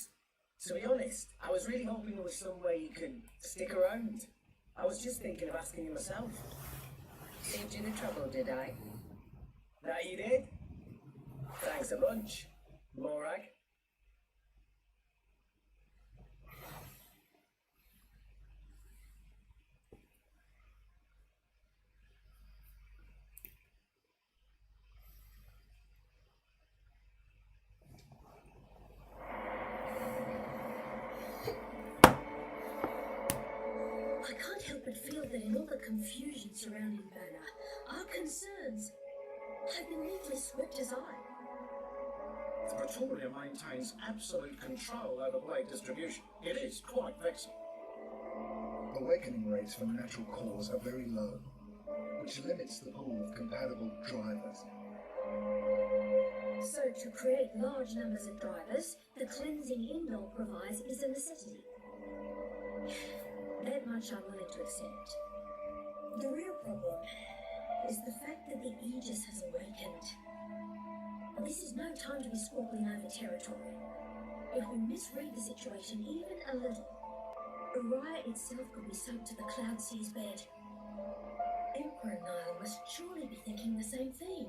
To be honest, I was really hoping there was some way you could stick around. I was just thinking of asking you myself. Saved you the trouble, did I? That you did? Thanks a bunch, Morag. I can't help but feel that in all the confusion surrounding Banner, our concerns have been neatly swept aside. The Praetorian maintains absolute control over blade distribution. It is quite vexing. Awakening rates from natural cores are very low, which limits the pool of compatible drivers. So to create large numbers of drivers, the cleansing inbuilt provides is a necessity. That much I'm willing to accept. The real problem is the fact that the Aegis has awakened. This is no time to be squabbling over territory. If we misread the situation even a little, Uriah itself could be sunk to the Cloud Sea's bed. Emperor Nile must surely be thinking the same thing.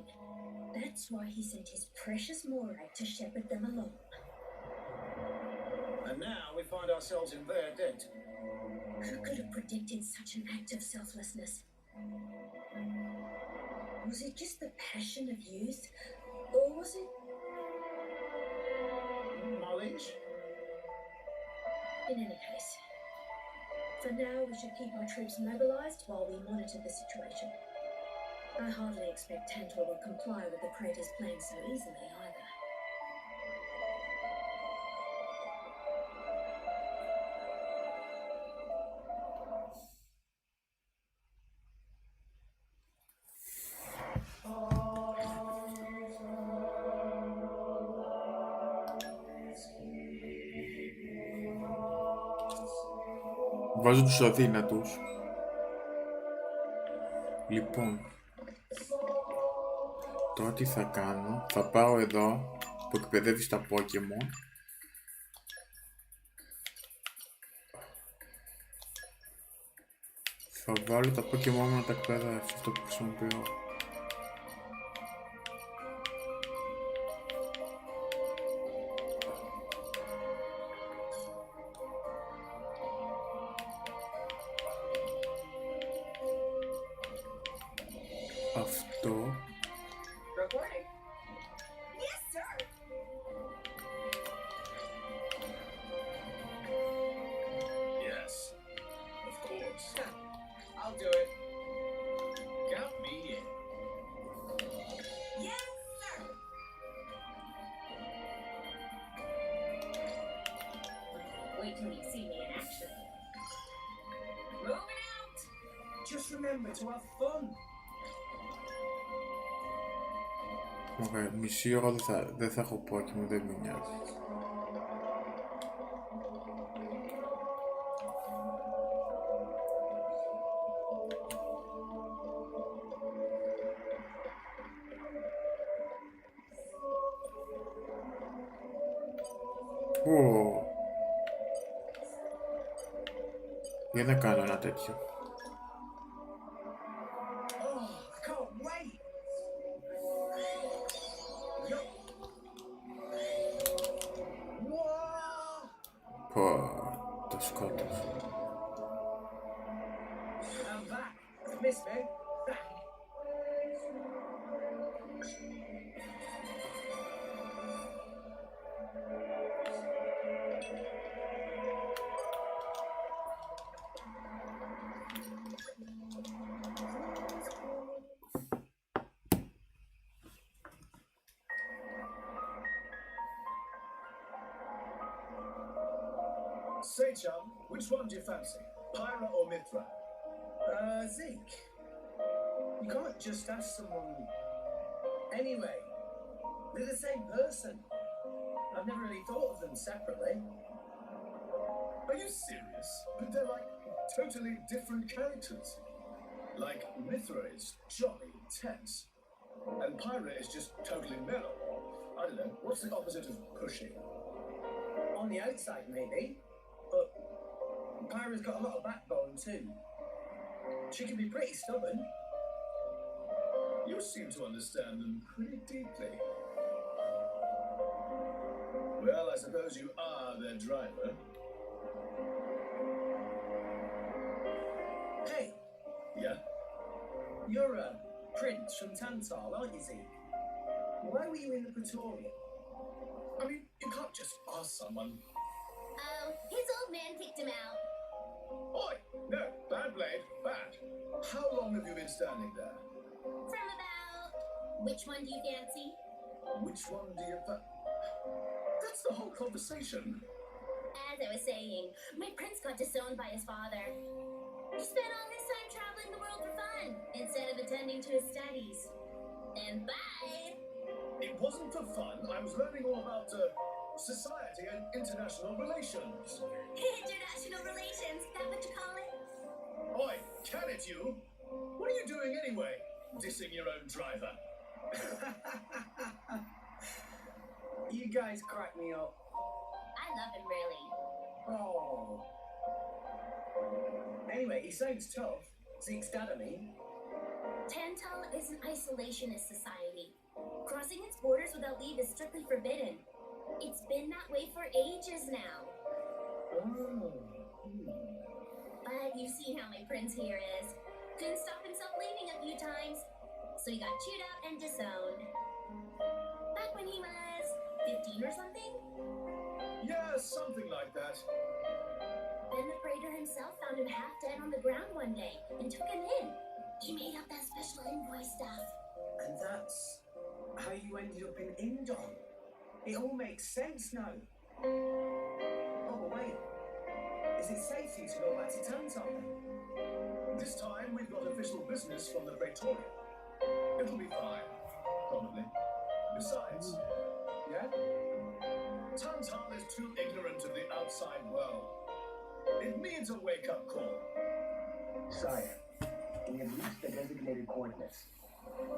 That's why he sent his precious Morag to shepherd them along. And now we find ourselves in their debt. Who could have predicted such an act of selflessness? Was it just the passion of youth, or was it... Knowledge? In any case, for now we should keep our troops mobilized while we monitor the situation. I hardly expect Tantor will comply with the Praetor's plan so easily either. Βάζω τους αδύνατους. Λοιπόν, τώρα τι θα κάνω, θα πάω εδώ που εκπαιδεύεις τα Pokemon. Θα βάλω τα Pokemon μου να τα εκπαιδεύσω, αυτό που χρησιμοποιώ. Αυτό. Recording. Yes, sir. Yes, of course. I'll do it. Count me in. Yes, sir. Wait till you see me in action. Moving out. Just remember to have fun. Ωραία, μισή ώρα δεν θα έχω Pokemon, δεν με νοιάζει. Για να κάνω ένα τέτοιο. Oh, I can't wait. Πω, το σκότωσα. I'm back. Miss me. Say, chum, which one do you fancy? Pyra or Mithra? Zeke. You can't just ask someone. Anyway, they're the same person. I've never really thought of them separately. Are you serious? But they're like totally different characters. Like Mithra is jolly intense, and Pyra is just totally mellow. I don't know, what's the opposite of pushy? On the outside, maybe. But Pyra's got a lot of backbone too. She can be pretty stubborn. You seem to understand them pretty deeply. Well, I suppose you are their driver. Hey! Yeah? You're a prince from Tantal, aren't you, Zeke? Why were you in the Praetorium? I mean, you can't just ask someone. Oh, his old man kicked him out. Oi! No, bad blade, bad. How long have you been standing there? From about... Which one do you fancy? Which one do you... That's the whole conversation. As I was saying, my prince got disowned by his father. He spent all his time traveling the world for fun, instead of attending to his studies. And bye! It wasn't for fun. I was learning all about society and international relations. International relations, that what you call it? Oi, can it you? What are you doing anyway? Dissing your own driver. You guys crack me up. I love him, really. Oh. Anyway, he sounds tough. Zeke's dad, I mean. Tantal is an isolationist society. Crossing its borders without leave is strictly forbidden. It's been that way for ages now. Oh. But you've seen how my prince here is. Couldn't stop himself leaving a few times. So he got chewed out and disowned. Back when he was 15 or something? Yeah, something like that. Then the praetor himself found him half dead on the ground one day and took him in. He made up that special envoy stuff. And that's how you ended up in Indon. It all makes sense now. Oh, but wait. Is it safe for you to go back to Tantal? This time we've got official business from the Praetorium. It'll be fine, probably. Besides, yeah? Tantal is too ignorant of the outside world. It needs a wake-up call. Sire, We have reached the designated coordinates.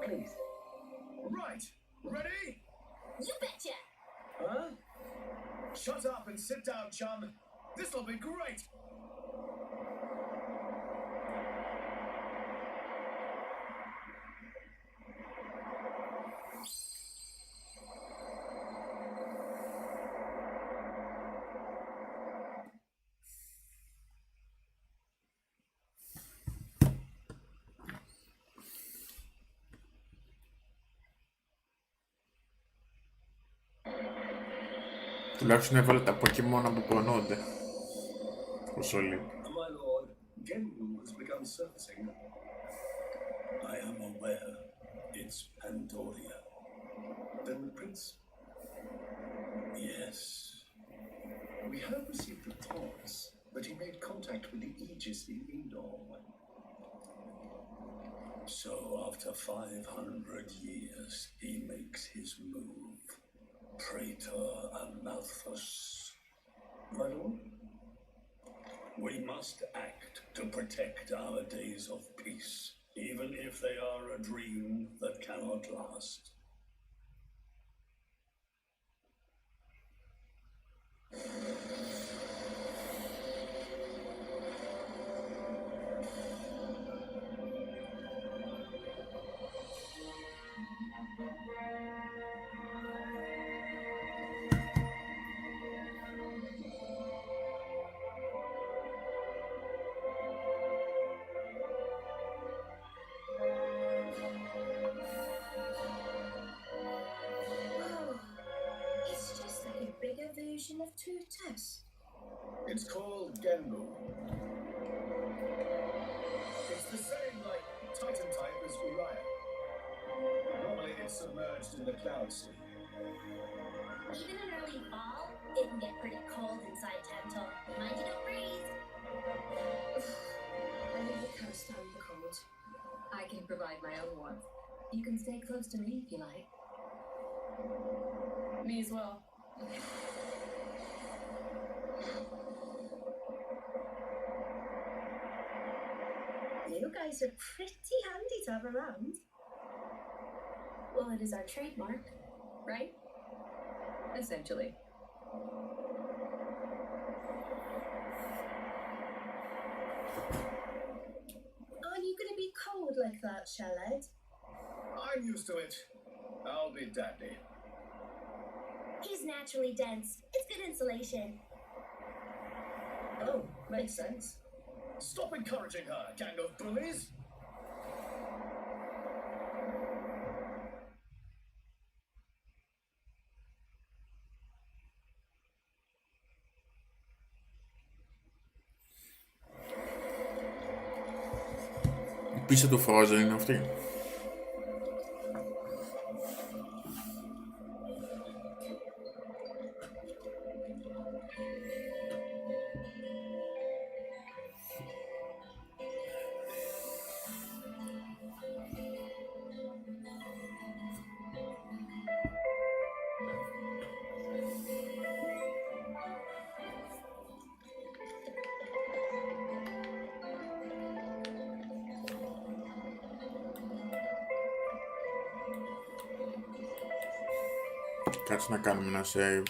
Please. Right. Ready? You betcha! Huh? Shut up and sit down, chum. This'll be great. Τουλάχιστον έβαλε τα Pokemon που πονούνται. Πόσο λίγο. My lord, Genbu has begun surfacing. I am aware. It's Pandoria. Then the prince? Yes. We have received reports that he made contact with the Aegis in Indor. So after 500 years, he makes his move. Praetor Amalthus. My lord? We must act to protect our days of peace, even if they are a dream that cannot last. It's just like a bigger version of Tutus. It's called Genbu. It's the same, like, Titan type as Uriah. Normally it's submerged in the cloud sea. Even in early fall, it can get pretty cold inside Tantal. Mind you don't freeze. I really can't stand the cold. I can provide my own warmth. You can stay close to me if you like. Me as well. You guys are pretty handy to have around. Well, it is our trademark, right? Essentially. Aren't you going to be cold like that, Shellhead? I'm used to it. I'll be dandy. He's naturally dense. It's good insulation. Oh, makes sense. Stop encouraging her, gang of bullies! Η πίστα του Frozen είναι αυτή. Κάτσε να κάνουμε ένα save.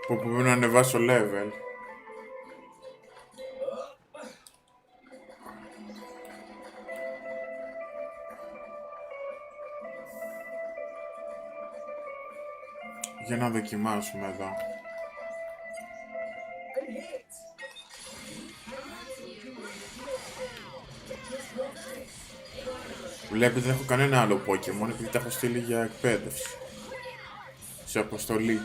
Που πρέπει να ανεβάσω level. Για να δοκιμάσουμε εδώ. Βλέπετε δεν έχω κανένα άλλο Pokemon επειδή τα έχω στείλει για εκπαίδευση. Σε αποστολή.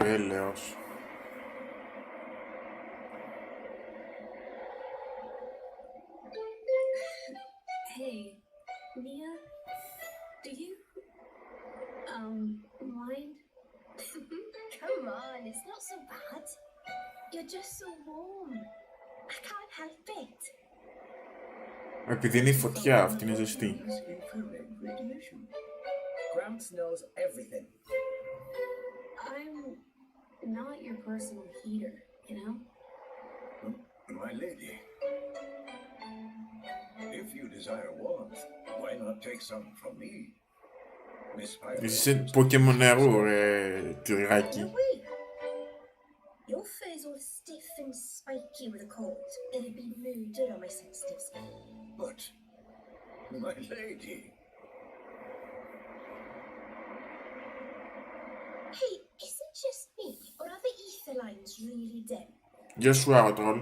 Έλεος. Hey, Mia, do you, mind? Come on, it's not so bad. You're just so warm. I can't help it. Επειδή είναι η φωτιά, αυτή είναι ζεστή. Gramps knows everything. I'm not your personal heater, you know? My lady, if you desire warmth, why not take some from me? Miss Pirate. Είσαι Pokemon νερού, τυράκι. No way. Your fur's all stiff and spiky with a cold. It'd be murder on my sensitive skin. But, my lady. Hey, is it just me, or are the ether lines really dim? Γεια σου, Άρωτρολ.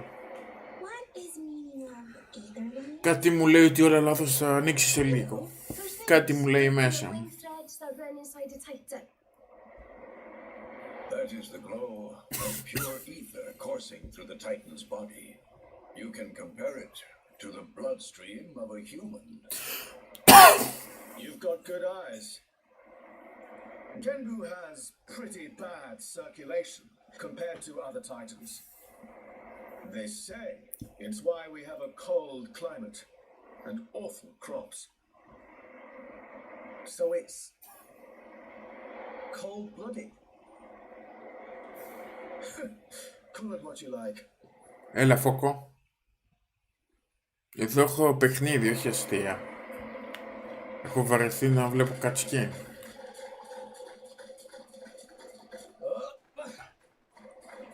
What is meaning of ether lines? Κάτι μου λέει ότι όλα λάθος, θα ανοίξει σε λίγο. Κάτι μου λέει μέσα μου. Threads that run inside a titan. That is the glow of pure ether coursing through the Titan's body. You can compare it to the bloodstream of a human. You've got good eyes. Genbu has pretty bad circulation compared to other titans. They say it's why we have a cold climate and awful crops. So it's cold-blooded. Call it what you like. Έλα, Φόκο. Εδώ έχω παιχνίδι, όχι αστεία. Έχω βαρεθεί να βλέπω κατσκι.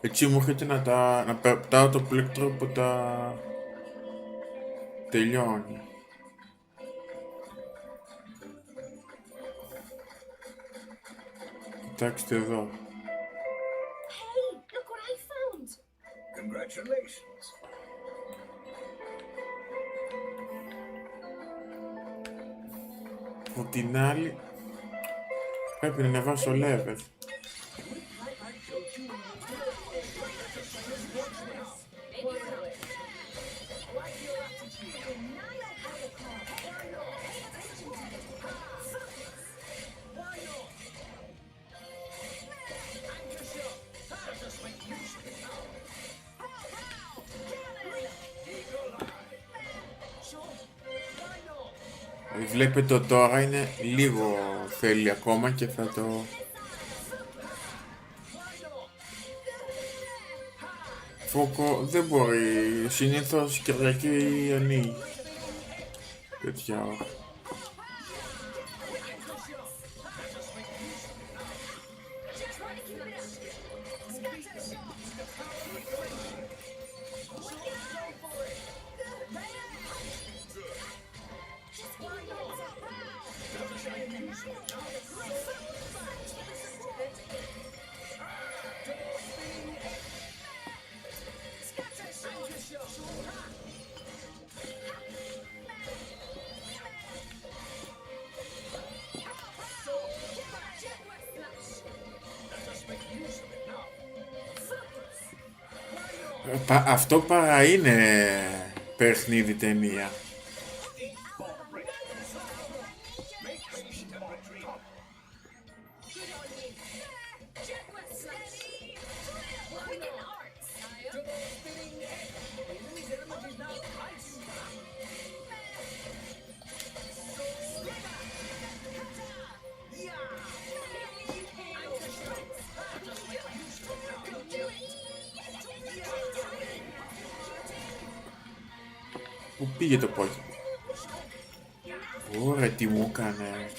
Έτσι μου έρχεται να πετάω το πλήκτρο που τα τελειώνει. Κοιτάξτε εδώ. Hey, look what I found. Congratulations. Από την άλλη πρέπει να ανεβάσω level. Βλέπετε τώρα είναι λίγο θέλει ακόμα και θα το... Φόκο δεν μπορεί, συνήθως Κυριακή ανοίγει. Τέτοια ώρα. Αυτό παρά είναι παιχνίδι ταινία. Πού πήγε το πόκι. Ωραία, τι μου έκανε.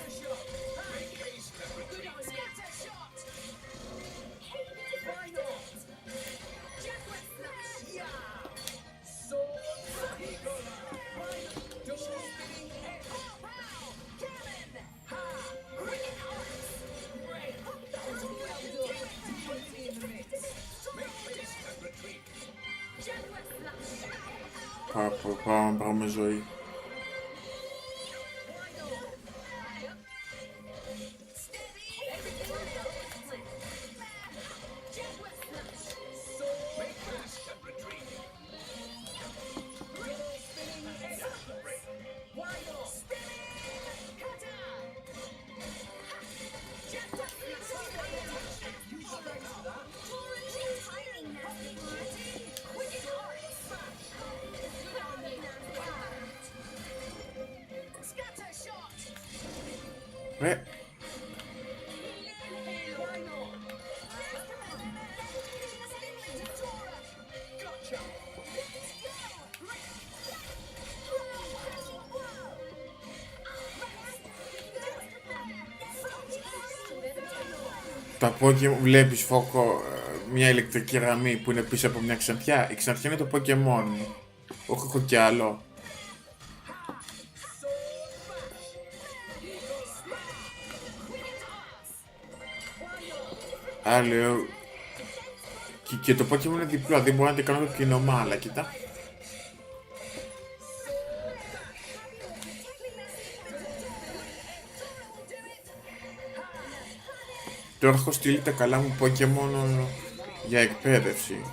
Πάμε ζωή. Ρε. Τα Pokemon, βλέπεις Φόκο, μια ηλεκτρική γραμμή που είναι πίσω από μια ξανθιά. Η ξανθιά είναι το Pokemon μου. Όχι, έχω κι άλλο. Άλλο. Και το Pokemon είναι διπλό, δεν μπορώ να το κάνω το κοινομά, αλλά κοίτα. Τώρα έχω στείλει τα καλά μου Pokemon για εκπαίδευση.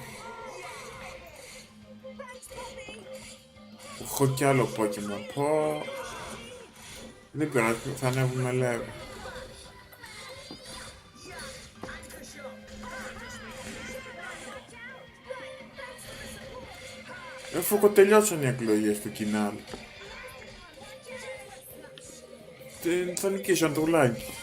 Έχω κι άλλο Pokemon. Πω. Δεν πειράζει, θα ανέβουμε level. Φόκο, τελειώσαν οι εκλογές του κοινάλ. Θα νικήσω Αντρουλάκη.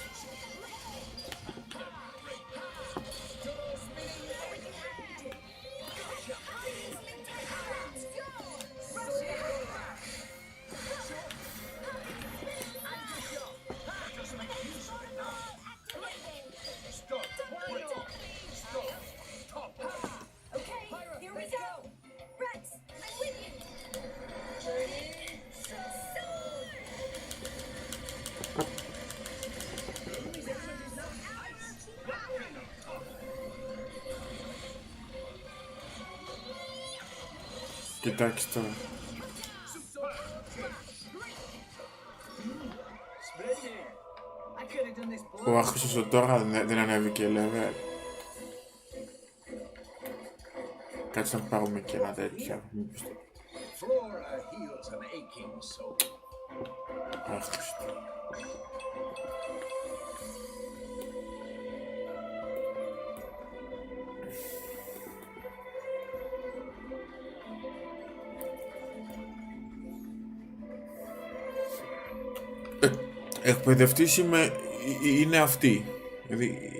Κοιτάξτε τώρα. Ο Άχουσος τώρα δεν ανέβηκε level. Κάτσε να πάρουμε και ένα τέτοιο. Άχουσος. Εκπαιδευτής είναι αυτή. Δηλαδή,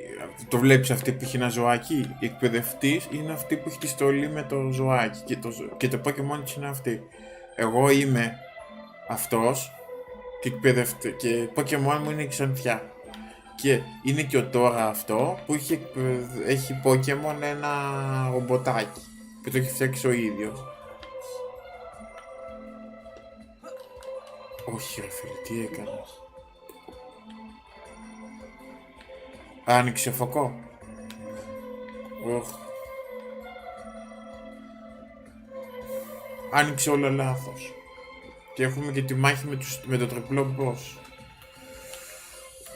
το βλέπεις αυτή που έχει ένα ζωάκι. Η εκπαιδευτής είναι αυτή που έχει τη στολή με το ζωάκι. Και το Pokemon της είναι αυτή. Εγώ είμαι αυτός και Pokemon μου είναι η ξανθιά. Και είναι και ο τώρα αυτό που έχει Pokemon ένα ρομποτάκι που το έχει φτιάξει ο ίδιος. Όχι ρε φίλε, τι έκανα. Άνοιξε φωκό. Άνοιξε όλο λάθος. Και έχουμε και τη μάχη με το τριπλό boss.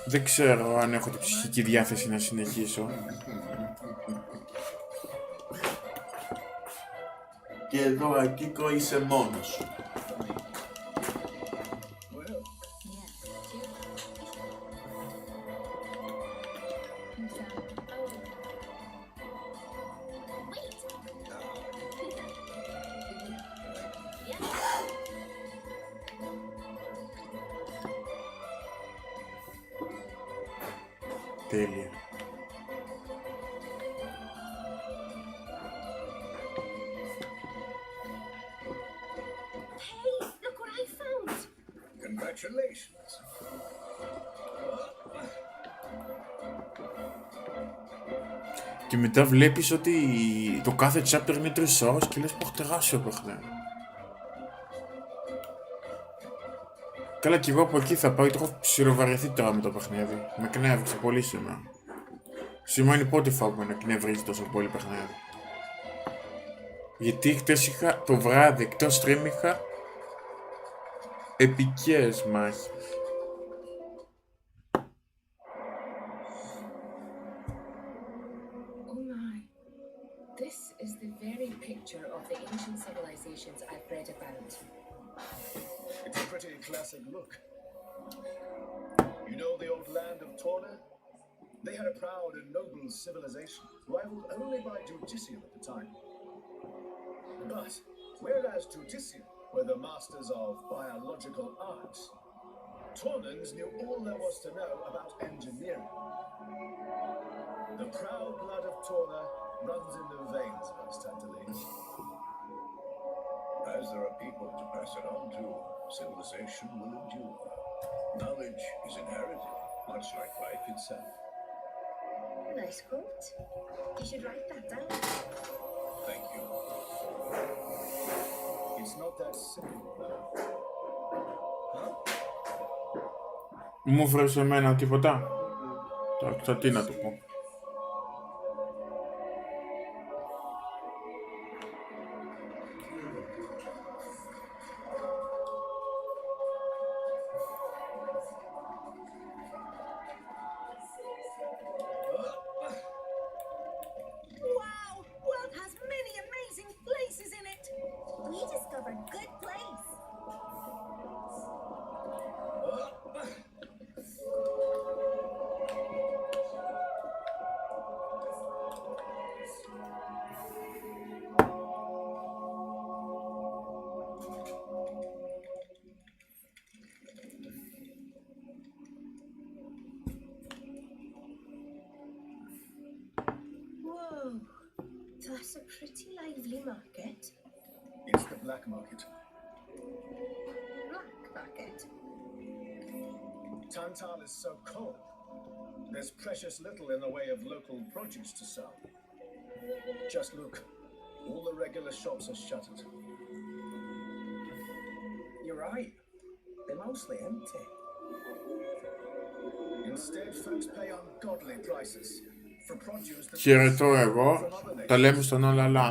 Δεν ξέρω αν έχω την ψυχική διάθεση να συνεχίσω. Και εδώ Ακίκο είσαι μόνος σου. Τέλεια. Congratulations. Και μετά βλέπεις ότι το κάθε chapter είναι 3 ώρες και λες πως τεράστιο παιχνίδι. Καλά κι εγώ από εκεί θα πάω γιατί έχω ψιλοβαρεθεί τώρα με το παιχνίδι. Με κνεύρισε πολύ σήμερα. Σήμερα είναι η πρώτη φορά που με εκνευρίζει τόσο πολύ παιχνίδι. Γιατί χτες είχα το βράδυ εκτός stream είχα επικές μάχες. This is the very picture of the ancient civilizations I've read about. It's a pretty classic look. You know the old land of Torna? They had a proud and noble civilization, rivaled only by Judicium at the time. But, whereas Judicium were the masters of biological arts, Tornans knew all there was to know about engineering. The proud blood of Torna runs in the veins of us Tantalines. As there are people to pass it on to, civilization will endure. Knowledge is inherited, much like life itself. Nice quote. You should write that down. Thank you. It's not that simple, though. Huh? Μου βρες εμένα τίποτα. Εντάξει, τι να του πω. Wow! World has many amazing places in it! We discovered good place. Whoa. That's a pretty lively market. It's the black market. Black market? Tantal is so cold. There's precious little in the way of local produce to sell. Just look. All the regular shops are shuttered. You're right. They're mostly empty. Instead, folks pay ungodly prices for produce that Χαιρετώ εγώ. Τα λέμε στον Ολαλά.